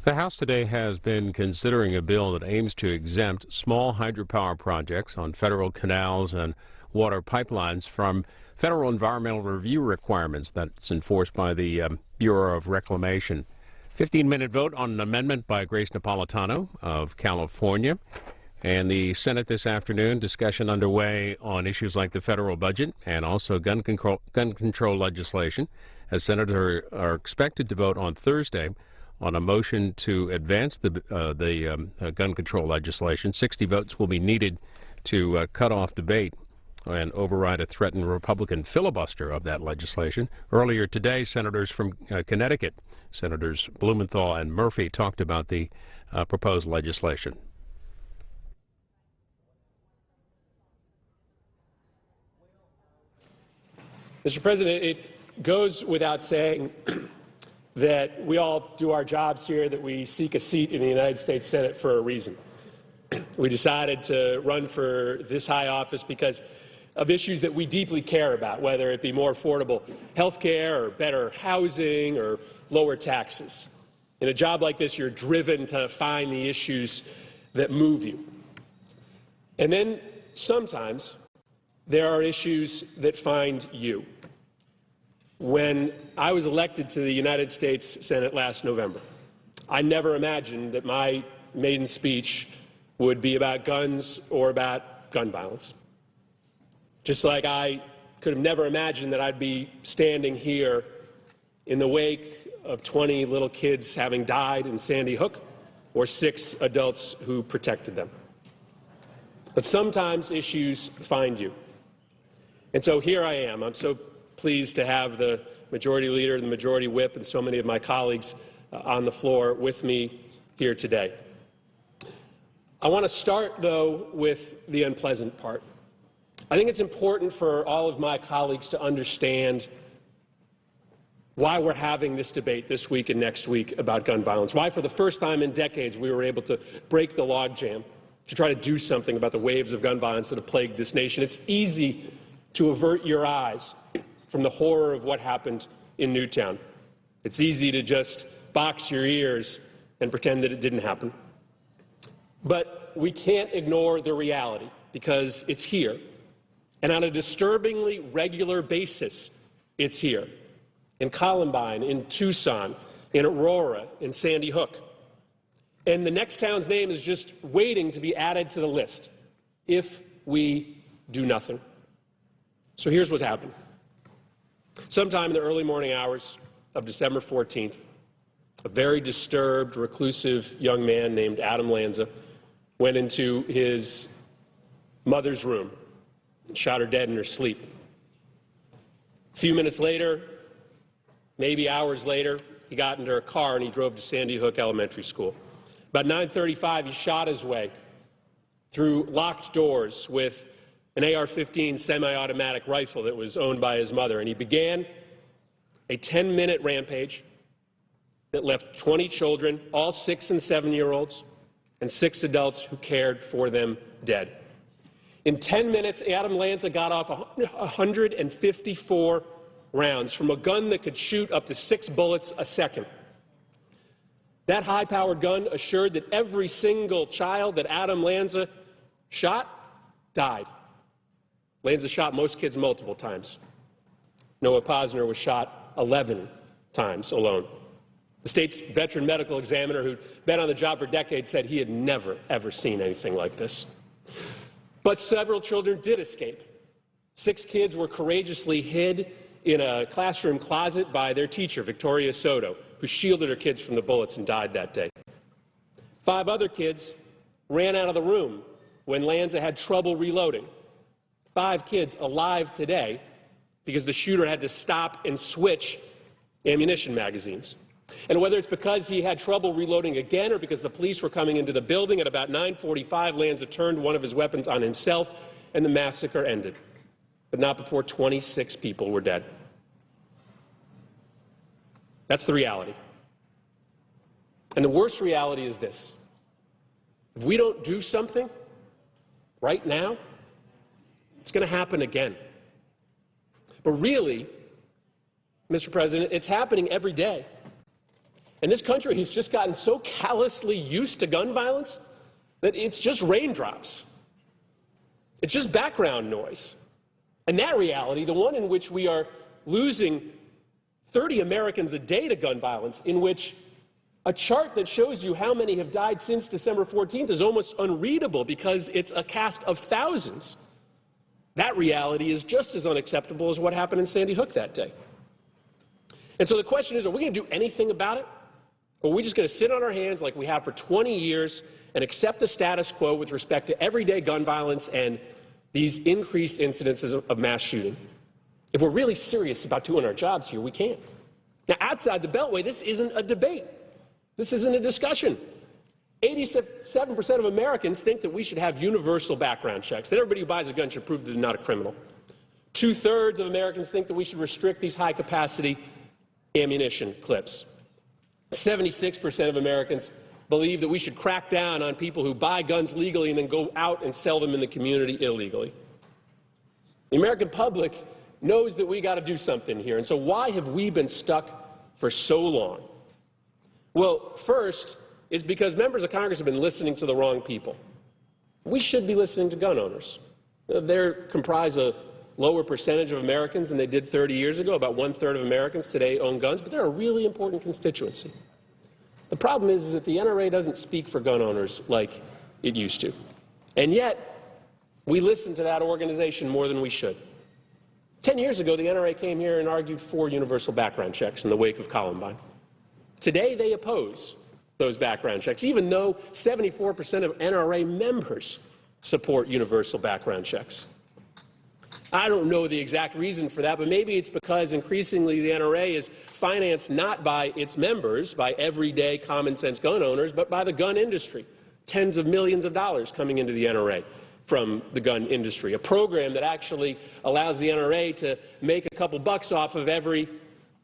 The House today has been considering a bill that aims to exempt small hydropower projects on federal canals and water pipelines from federal environmental review requirements that's enforced by the Bureau of Reclamation. 15-minute vote on an amendment by Grace Napolitano of California. And the Senate this afternoon, discussion underway on issues like the federal budget and also gun control legislation, as senators are expected to vote on Thursday on a motion to advance the gun control legislation. 60 votes will be needed to cut off debate and override a threatened Republican filibuster of that legislation. Earlier today, senators from Connecticut, Senators Blumenthal and Murphy, talked about the proposed legislation. Mr. President, it goes without saying that we all do our jobs here, that we seek a seat in the United States Senate for a reason. We decided to run for this high office because of issues that we deeply care about, whether it be more affordable health care or better housing or lower taxes. In a job like this, you're driven to find the issues that move you. And then sometimes there are issues that find you. When I was elected to the United States Senate last November, I never imagined that my maiden speech would be about guns or about gun violence. Just like I could have never imagined that I'd be standing here in the wake of 20 little kids having died in Sandy Hook or 6 adults who protected them. But sometimes issues find you. And so here I am. I'm so pleased to have the Majority Leader, the Majority Whip, and so many of my colleagues on the floor with me here today. I want to start, though, with the unpleasant part. I think it's important for all of my colleagues to understand why we're having this debate this week and next week about gun violence, why for the first time in decades we were able to break the logjam to try to do something about the waves of gun violence that have plagued this nation. It's easy to avert your eyes from the horror of what happened in Newtown. It's easy to just box your ears and pretend that it didn't happen. But we can't ignore the reality because it's here. And on a disturbingly regular basis, it's here. In Columbine, in Tucson, in Aurora, in Sandy Hook. And the next town's name is just waiting to be added to the list if we do nothing. So here's what happened. Sometime in the early morning hours of December 14th, a very disturbed, reclusive young man named Adam Lanza went into his mother's room and shot her dead in her sleep. A few minutes later, maybe hours later, he got into a car and he drove to Sandy Hook Elementary School. About 9:35, he shot his way through locked doors with an AR-15 semi-automatic rifle that was owned by his mother, and he began a 10-minute rampage that left 20 children, all 6- and 7-year-olds, and 6 adults who cared for them dead. In 10 minutes, Adam Lanza got off 154 rounds from a gun that could shoot up to 6 bullets a second. That high-powered gun assured that every single child that Adam Lanza shot died. Lanza shot most kids multiple times. Noah Posner was shot 11 times alone. The state's veteran medical examiner, who'd been on the job for decades, said he had never, ever seen anything like this. But several children did escape. 6 kids were courageously hid in a classroom closet by their teacher, Victoria Soto, who shielded her kids from the bullets and died that day. 5 other kids ran out of the room when Lanza had trouble reloading. 5 kids alive today because the shooter had to stop and switch ammunition magazines. And whether it's because he had trouble reloading again or because the police were coming into the building, at about 9:45, Lanza turned one of his weapons on himself and the massacre ended. But not before 26 people were dead. That's the reality. And the worst reality is this. If we don't do something right now, it's going to happen again. But really, Mr. President, it's happening every day. And this country has just gotten so callously used to gun violence that it's just raindrops. It's just background noise. And that reality, the one in which we are losing 30 Americans a day to gun violence, in which a chart that shows you how many have died since December 14th is almost unreadable because it's a cast of thousands. That reality is just as unacceptable as what happened in Sandy Hook that day. And so the question is, are we going to do anything about it? Or are we just going to sit on our hands like we have for 20 years and accept the status quo with respect to everyday gun violence and these increased incidences of mass shooting? If we're really serious about doing our jobs here, we can't. Now, outside the Beltway, this isn't a debate. This isn't a discussion. 87% of Americans think that we should have universal background checks, that everybody who buys a gun should prove that they're not a criminal. 2/3 of Americans think that we should restrict these high-capacity ammunition clips. 76% of Americans believe that we should crack down on people who buy guns legally and then go out and sell them in the community illegally. The American public knows that we got to do something here. And so why have we been stuck for so long? Well, first is because members of Congress have been listening to the wrong people. We should be listening to gun owners. They comprise a lower percentage of Americans than they did 30 years ago. About 1/3 of Americans today own guns, but they're a really important constituency. The problem is that the NRA doesn't speak for gun owners like it used to. And yet, we listen to that organization more than we should. 10 years ago, the NRA came here and argued for universal background checks in the wake of Columbine. Today, they oppose those background checks, even though 74% of NRA members support universal background checks. I don't know the exact reason for that, but maybe it's because increasingly the NRA is financed not by its members, by everyday common-sense gun owners, but by the gun industry. Tens of millions of dollars coming into the NRA from the gun industry, a program that actually allows the NRA to make a couple bucks off of every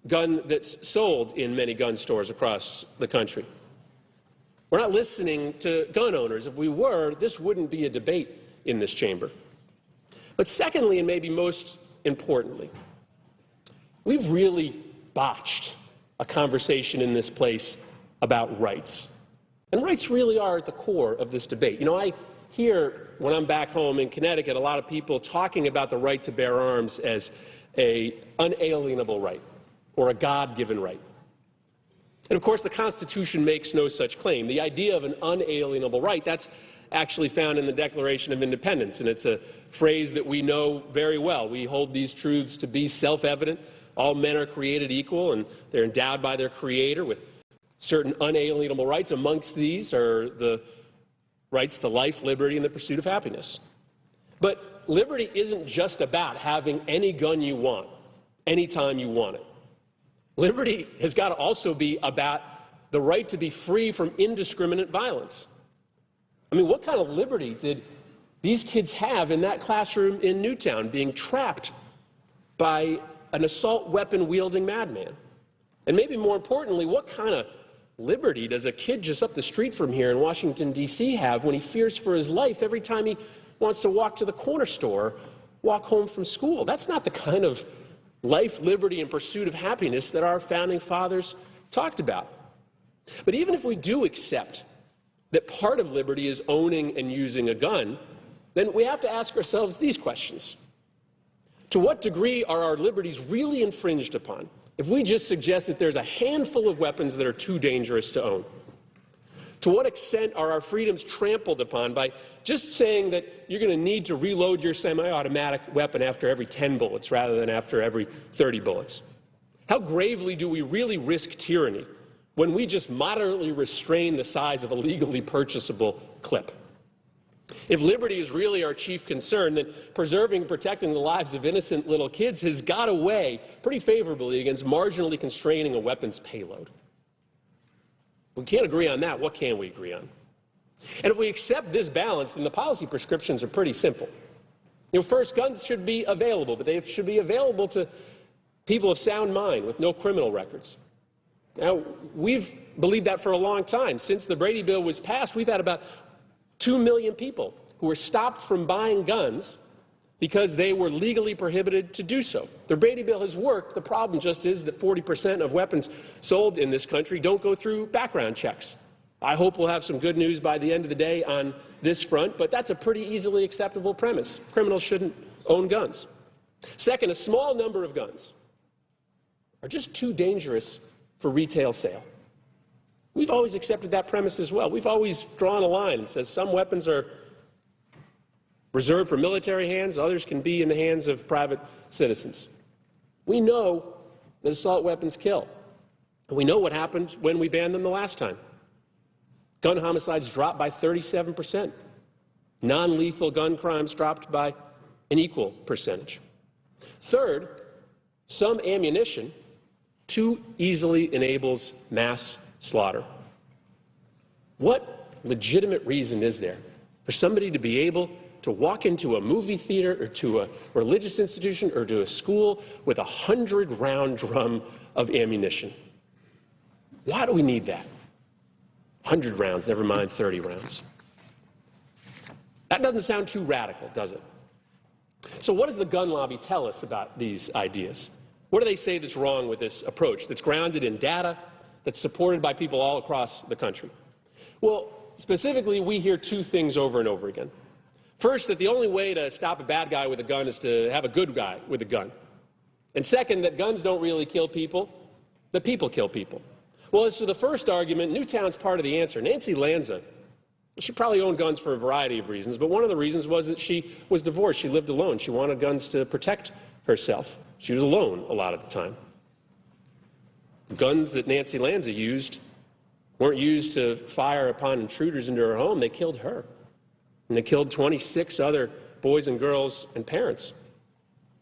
gun that's sold in many gun stores across the country. We're not listening to gun owners. If we were, this wouldn't be a debate in this chamber. But secondly, and maybe most importantly, we've really botched a conversation in this place about rights. And rights really are at the core of this debate. You know, I hear when I'm back home in Connecticut a lot of people talking about the right to bear arms as an unalienable right or a God-given right. And of course, the Constitution makes no such claim. The idea of an unalienable right, that's actually found in the Declaration of Independence, and it's a phrase that we know very well. We hold these truths to be self-evident. All men are created equal, and they're endowed by their Creator with certain unalienable rights. Amongst these are the rights to life, liberty, and the pursuit of happiness. But liberty isn't just about having any gun you want, anytime you want it. Liberty has got to also be about the right to be free from indiscriminate violence. I mean, what kind of liberty did these kids have in that classroom in Newtown, being trapped by an assault weapon-wielding madman? And maybe more importantly, what kind of liberty does a kid just up the street from here in Washington, D.C. have when he fears for his life every time he wants to walk to the corner store, walk home from school? That's not the kind of life, liberty, and pursuit of happiness that our founding fathers talked about. But even if we do accept that part of liberty is owning and using a gun, then we have to ask ourselves these questions. To what degree are our liberties really infringed upon if we just suggest that there's a handful of weapons that are too dangerous to own? To what extent are our freedoms trampled upon by just saying that you're going to need to reload your semi-automatic weapon after every 10 bullets rather than after every 30 bullets? How gravely do we really risk tyranny when we just moderately restrain the size of a legally purchasable clip? If liberty is really our chief concern, then preserving and protecting the lives of innocent little kids has got to weigh pretty favorably against marginally constraining a weapon's payload. We can't agree on that. What can we agree on? And if we accept this balance, then the policy prescriptions are pretty simple. You know, first, guns should be available, but they should be available to people of sound mind with no criminal records. Now, we've believed that for a long time. Since the Brady bill was passed, we've had about 2 million people who were stopped from buying guns because they were legally prohibited to do so. The Brady bill has worked. The problem just is that 40% of weapons sold in this country don't go through background checks. I hope we'll have some good news by the end of the day on this front, but that's a pretty easily acceptable premise. Criminals shouldn't own guns. Second, a small number of guns are just too dangerous for retail sale. We've always accepted that premise as well. We've always drawn a line that says some weapons are reserved for military hands, others can be in the hands of private citizens. We know that assault weapons kill. And we know what happened when we banned them the last time. Gun homicides dropped by 37%. Non-lethal gun crimes dropped by an equal percentage. Third, some ammunition too easily enables mass slaughter. What legitimate reason is there for somebody to be able to walk into a movie theater or to a religious institution or to a school with a 100-round drum of ammunition? Why do we need that? 100 rounds, never mind 30 rounds. That doesn't sound too radical, does it? So what does the gun lobby tell us about these ideas? What do they say that's wrong with this approach that's grounded in data, that's supported by people all across the country? Well, specifically, we hear two things over and over again. First, that the only way to stop a bad guy with a gun is to have a good guy with a gun. And second, that guns don't really kill people, that people kill people. Well, as to the first argument, Newtown's part of the answer. Nancy Lanza, she probably owned guns for a variety of reasons, but one of the reasons was that she was divorced. She lived alone. She wanted guns to protect herself. She was alone a lot of the time. The guns that Nancy Lanza used weren't used to fire upon intruders into her home. They killed her. And they killed 26 other boys and girls and parents.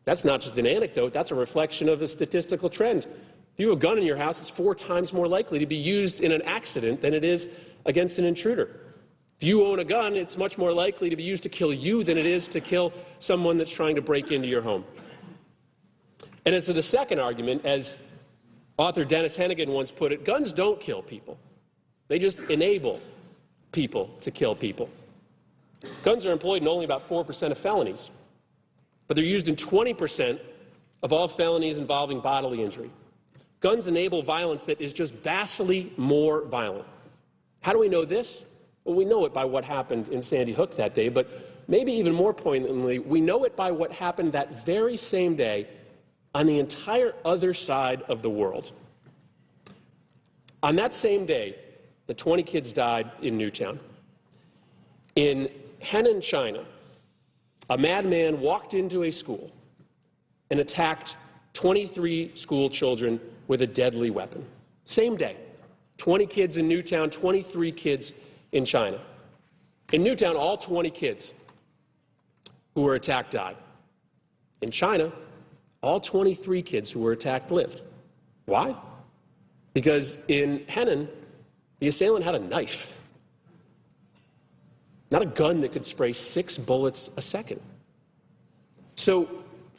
That's not just an anecdote. That's a reflection of a statistical trend. If you have a gun in your house, it's 4 times more likely to be used in an accident than it is against an intruder. If you own a gun, it's much more likely to be used to kill you than it is to kill someone that's trying to break into your home. And as to the second argument, as author Dennis Hennigan once put it, guns don't kill people. They just enable people to kill people. Guns are employed in only about 4% of felonies, but they're used in 20% of all felonies involving bodily injury. Guns enable violence that is just vastly more violent. How do we know this? Well, we know it by what happened in Sandy Hook that day, but maybe even more poignantly, we know it by what happened that very same day on the entire other side of the world. On that same day, the 20 kids died in Newtown. In Henan, China, a madman walked into a school and attacked 23 school children with a deadly weapon. Same day. 20 kids in Newtown, 23 kids in China. In Newtown, all 20 kids who were attacked died. In China, all 23 kids who were attacked lived. Why? Because in Henan, the assailant had a knife, not a gun that could spray 6 bullets a second. So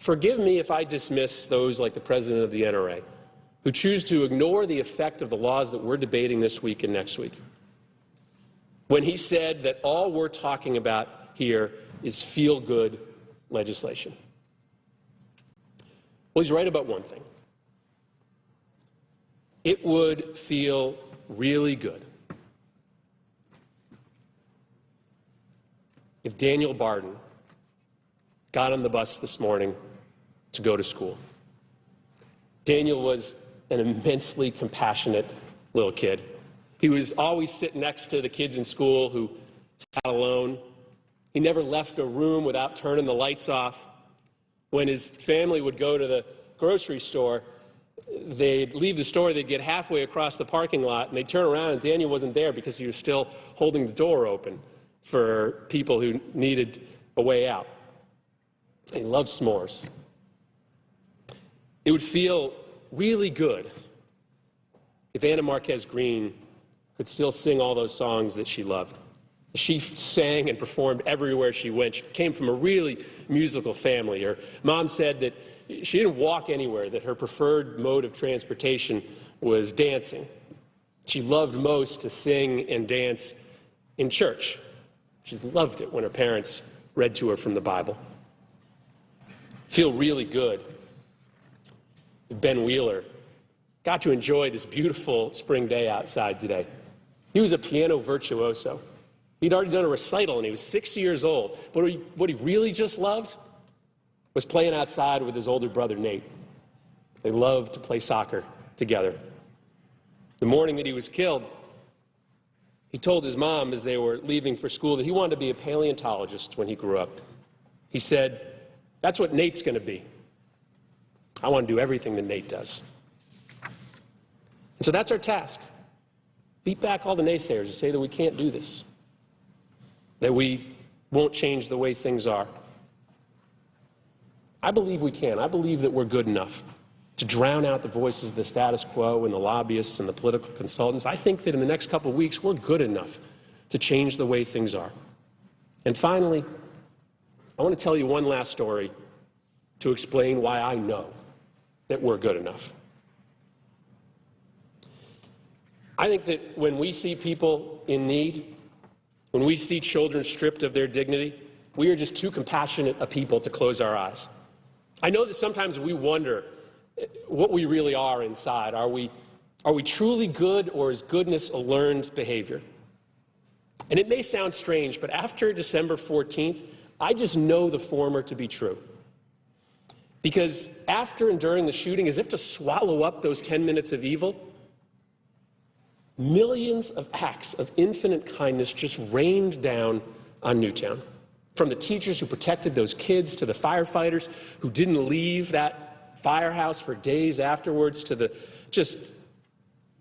forgive me if I dismiss those like the president of the NRA who choose to ignore the effect of the laws that we're debating this week and next week, when he said that all we're talking about here is feel-good legislation. Well, he's right about one thing. It would feel really good if Daniel Barden got on the bus this morning to go to school. Daniel was an immensely compassionate little kid. He was always sitting next to the kids in school who sat alone. He never left a room without turning the lights off. When his family would go to the grocery store, they'd leave the store, they'd get halfway across the parking lot, and they'd turn around and Daniel wasn't there because he was still holding the door open for people who needed a way out. And he loved s'mores. It would feel really good if Anna Marquez Green could still sing all those songs that she loved. She sang and performed everywhere she went. She came from a really musical family. Her mom said that she didn't walk anywhere, that her preferred mode of transportation was dancing. She loved most to sing and dance in church. She loved it when her parents read to her from the Bible. Feel really good. Ben Wheeler got to enjoy this beautiful spring day outside today. He was a piano virtuoso. He'd already done a recital and he was 60 years old. But what he really just loved was playing outside with his older brother, Nate. They loved to play soccer together. The morning that he was killed, he told his mom as they were leaving for school that he wanted to be a paleontologist when he grew up. He said, "That's what Nate's going to be. I want to do everything that Nate does." And so that's our task. Beat back all the naysayers and say that we can't do this, that we won't change the way things are. I believe we can. I believe that we're good enough to drown out the voices of the status quo and the lobbyists and the political consultants. I think that in the next couple of weeks, we're good enough to change the way things are. And finally, I want to tell you one last story to explain why I know that we're good enough. I think that when we see people in need, when we see children stripped of their dignity, we are just too compassionate a people to close our eyes. I know that sometimes we wonder what we really are inside. Are we truly good, or is goodness a learned behavior? And it may sound strange, but after December 14th, I just know the former to be true. Because after and during the shooting, as if to swallow up those 10 minutes of evil, millions of acts of infinite kindness just rained down on Newtown. From the teachers who protected those kids, to the firefighters who didn't leave that firehouse for days afterwards, to the just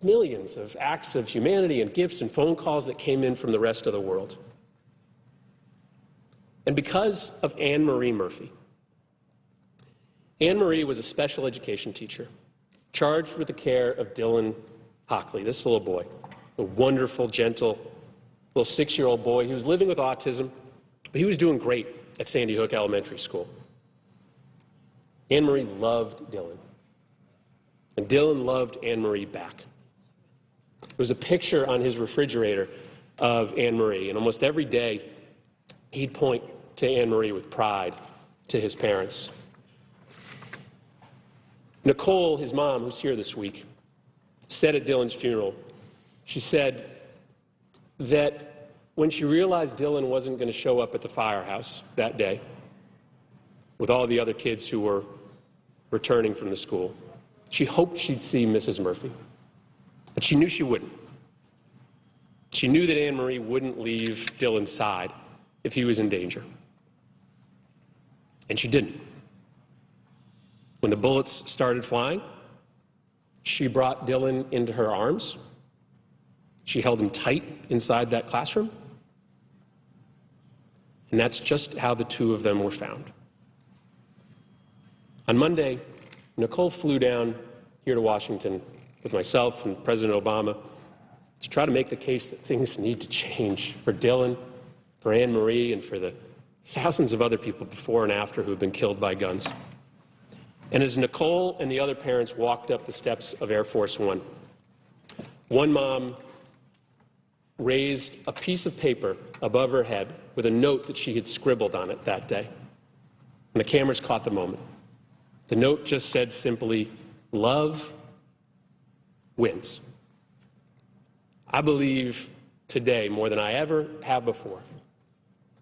millions of acts of humanity and gifts and phone calls that came in from the rest of the world. And because of Anne Marie Murphy. Anne Marie was a special education teacher charged with the care of Dylan Hockley, this little boy, a wonderful, gentle, little 6-year-old boy. He was living with autism, but he was doing great at Sandy Hook Elementary School. Anne Marie loved Dylan, and Dylan loved Anne Marie back. There was a picture on his refrigerator of Anne Marie, and almost every day he'd point to Anne Marie with pride to his parents. Nicole, his mom, who's here this week, said at Dylan's funeral. She said that when she realized Dylan wasn't going to show up at the firehouse that day with all the other kids who were returning from the school, she hoped she'd see Mrs. Murphy, but she knew she wouldn't. She knew that Anne Marie wouldn't leave Dylan's side if he was in danger. And she didn't. When the bullets started flying, she brought Dylan into her arms. She held him tight inside that classroom. And that's just how the two of them were found. On Monday, Nicole flew down here to Washington with myself and President Obama to try to make the case that things need to change for Dylan, for Anne Marie, and for the thousands of other people before and after who have been killed by guns. And as Nicole and the other parents walked up the steps of Air Force One, one mom raised a piece of paper above her head with a note that she had scribbled on it that day. And the cameras caught the moment. The note just said simply, "Love wins." I believe today, more than I ever have before,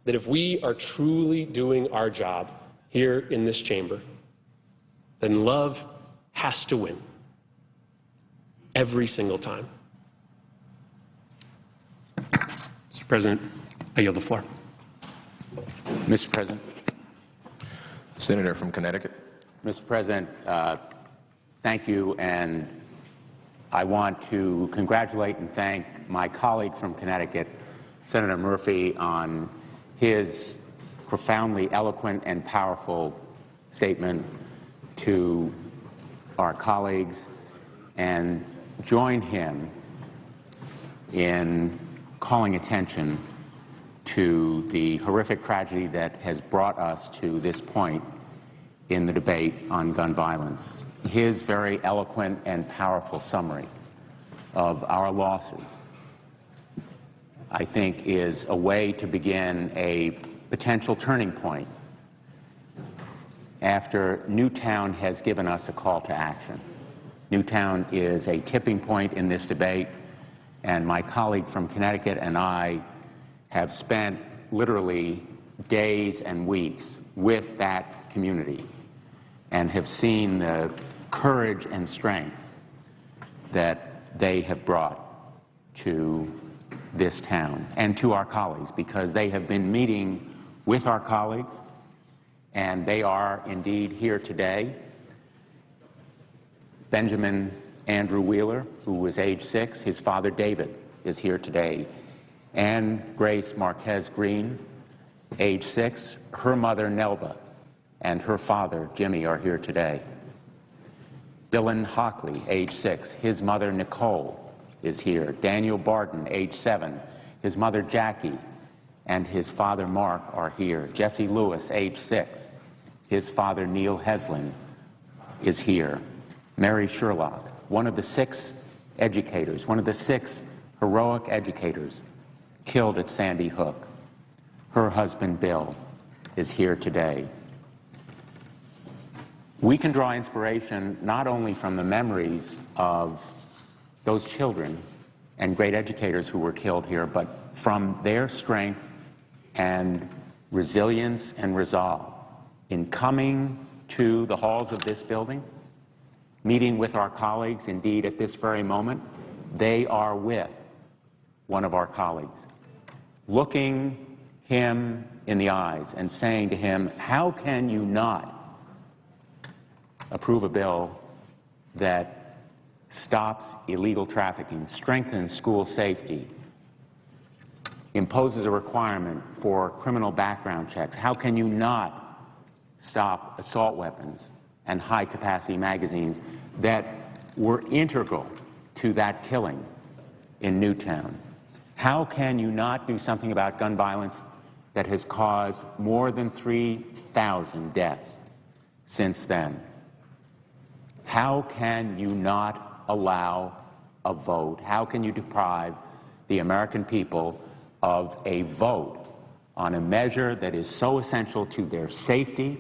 that if we are truly doing our job here in this chamber, then love has to win every single time. Mr. President, I yield the floor. Mr. President. Senator from Connecticut. Mr. President, thank you, and I want to congratulate and thank my colleague from Connecticut, Senator Murphy, on his profoundly eloquent and powerful statement to our colleagues, and join him in calling attention to the horrific tragedy that has brought us to this point in the debate on gun violence. His very eloquent and powerful summary of our losses, I think, is a way to begin a potential turning point after Newtown has given us a call to action. Newtown is a tipping point in this debate, and my colleague from Connecticut and I have spent literally days and weeks with that community and have seen the courage and strength that they have brought to this town and to our colleagues, because they have been meeting with our colleagues, and they are indeed here today. Benjamin Andrew Wheeler, who was age 6, his father David is here today. Anne Grace Marquez Green, age 6, her mother Nelba and her father Jimmy are here today. Dylan Hockley, age 6, his mother Nicole is here. Daniel Barton, age 7, his mother Jackie and his father Mark are here. Jesse Lewis, age 6, his father Neil Heslin is here. Mary Sherlock, one of the 6 educators, one of the 6 heroic educators killed at Sandy Hook. Her husband Bill is here today. We can draw inspiration not only from the memories of those children and great educators who were killed here, but from their strength and resilience and resolve in coming to the halls of this building, meeting with our colleagues. Indeed, at this very moment, they are with one of our colleagues, looking him in the eyes and saying to him, how can you not approve a bill that stops illegal trafficking, strengthens school safety, imposes a requirement for criminal background checks? How can you not stop assault weapons and high-capacity magazines that were integral to that killing in Newtown? How can you not do something about gun violence that has caused more than 3,000 deaths since then? How can you not allow a vote? How can you deprive the American people of a vote on a measure that is so essential to their safety,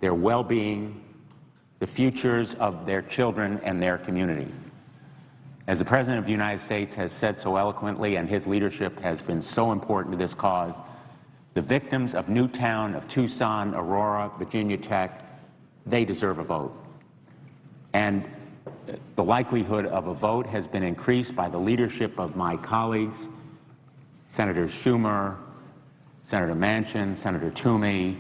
their well-being, the futures of their children and their communities? As the President of the United States has said so eloquently, and his leadership has been so important to this cause, the victims of Newtown, of Tucson, Aurora, Virginia Tech, they deserve a vote. And the likelihood of a vote has been increased by the leadership of my colleagues, Senator Schumer, Senator Manchin, Senator Toomey,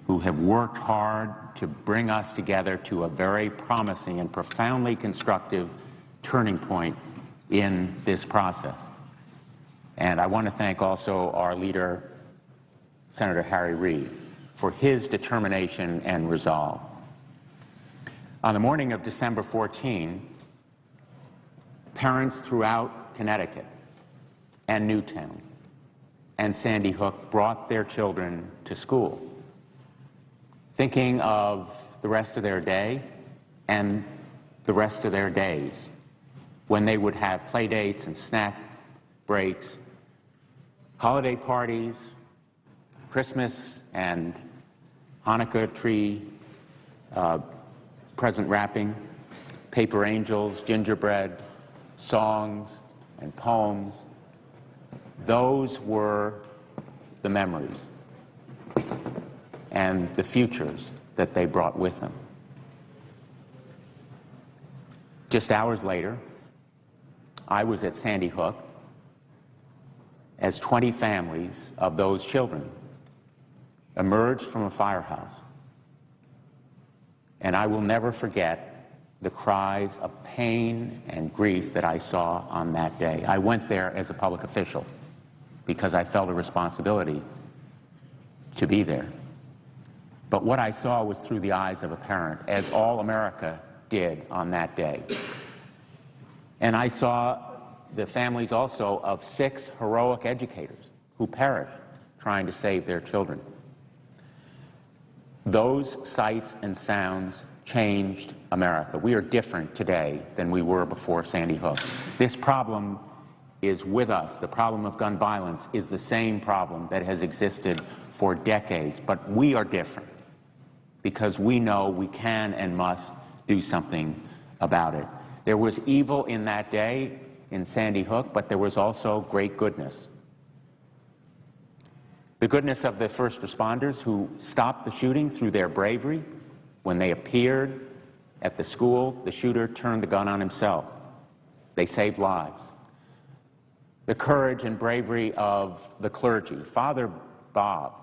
who have worked hard to bring us together to a very promising and profoundly constructive turning point in this process. And I want to thank also our leader, Senator Harry Reid, for his determination and resolve. On the morning of December 14, parents throughout Connecticut and Newtown and Sandy Hook brought their children to school, thinking of the rest of their day and the rest of their days, when they would have play dates and snack breaks, holiday parties, Christmas and Hanukkah tree present wrapping, paper angels, gingerbread, songs and poems. Those were the memories and the futures that they brought with them. Just hours later, I was at Sandy Hook as 20 families of those children emerged from a firehouse. And I will never forget the cries of pain and grief that I saw on that day. I went there as a public official because I felt a responsibility to be there. But what I saw was through the eyes of a parent, as all America did on that day. And I saw the families also of 6 heroic educators who perished trying to save their children. Those sights and sounds changed America. We are different today than we were before Sandy Hook. This problem is with us. The problem of gun violence is the same problem that has existed for decades, but we are different because we know we can and must do something about it. There was evil in that day in Sandy Hook, but there was also great goodness. The goodness of the first responders who stopped the shooting through their bravery. When they appeared at the school, the shooter turned the gun on himself. They saved lives. The courage and bravery of the clergy. Father Bob,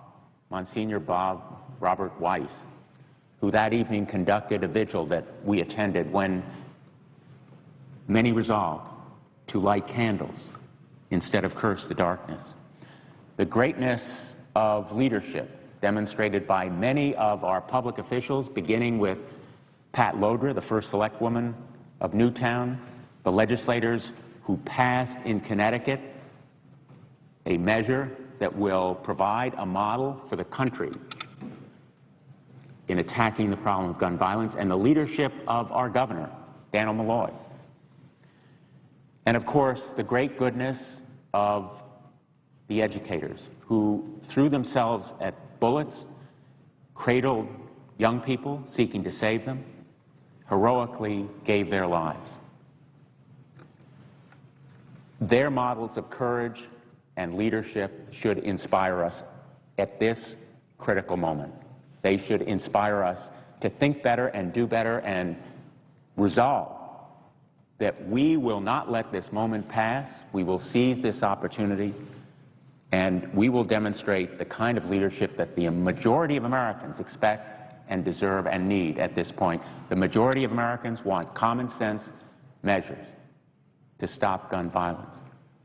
Monsignor Bob Robert Weiss, who that evening conducted a vigil that we attended when many resolved to light candles instead of curse the darkness. The greatness of leadership demonstrated by many of our public officials, beginning with Pat Lodra, the first select woman of Newtown, the legislators who passed in Connecticut a measure that will provide a model for the country in attacking the problem of gun violence, and the leadership of our governor, Daniel Malloy. And of course, the great goodness of the educators who threw themselves at bullets, cradled young people seeking to save them, heroically gave their lives. Their models of courage and leadership should inspire us at this critical moment. They should inspire us to think better and do better and resolve that we will not let this moment pass. We will seize this opportunity, and we will demonstrate the kind of leadership that the majority of Americans expect and deserve and need at this point. The majority of Americans want common sense measures to stop gun violence.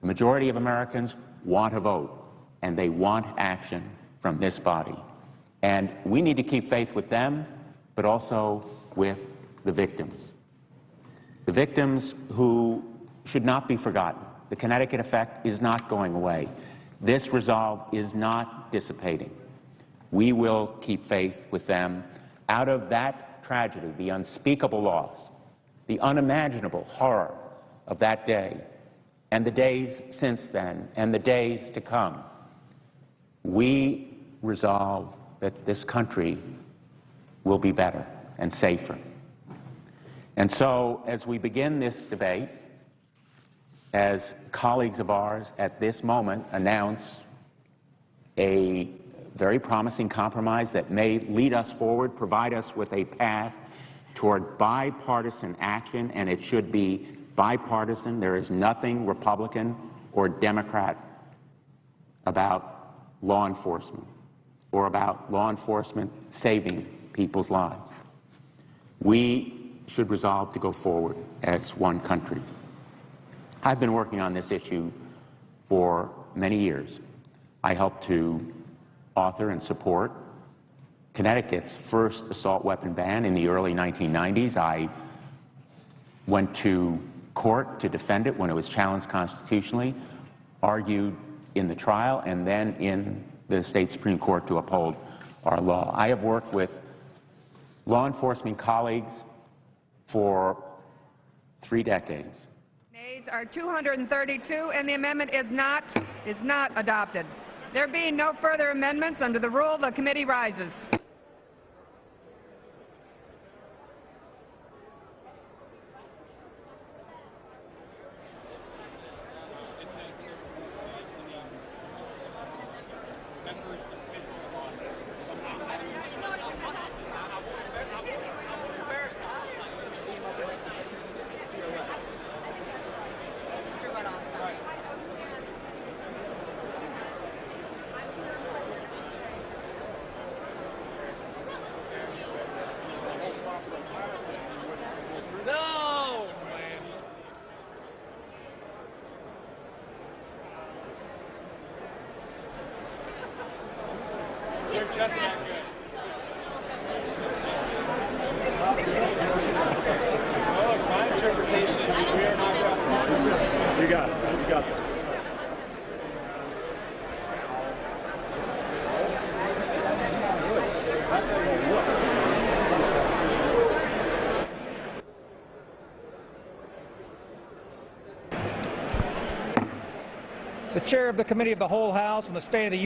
The majority of Americans want a vote, and they want action from this body. And we need to keep faith with them, but also with the victims. The victims who should not be forgotten. The Connecticut effect is not going away. This resolve is not dissipating. We will keep faith with them. Out of that tragedy, the unspeakable loss, the unimaginable horror of that day, and the days since then, and the days to come, we resolve that this country will be better and safer. And so, as we begin this debate, as colleagues of ours at this moment announce a very promising compromise that may lead us forward, provide us with a path toward bipartisan action, and it should be bipartisan. There is nothing Republican or Democrat about law enforcement or about law enforcement saving people's lives. We should resolve to go forward as one country. I've been working on this issue for many years. I helped to author and support Connecticut's first assault weapon ban in the early 1990s. I went to court to defend it when it was challenged constitutionally, argued in the trial, and then in the state Supreme Court to uphold our law. I have worked with law enforcement colleagues for 3 decades. Nays are 232, and the amendment is not adopted. There being no further amendments, under the rule, the committee rises. You got it. You got that. The Chair of the Committee of the Whole House on the State of the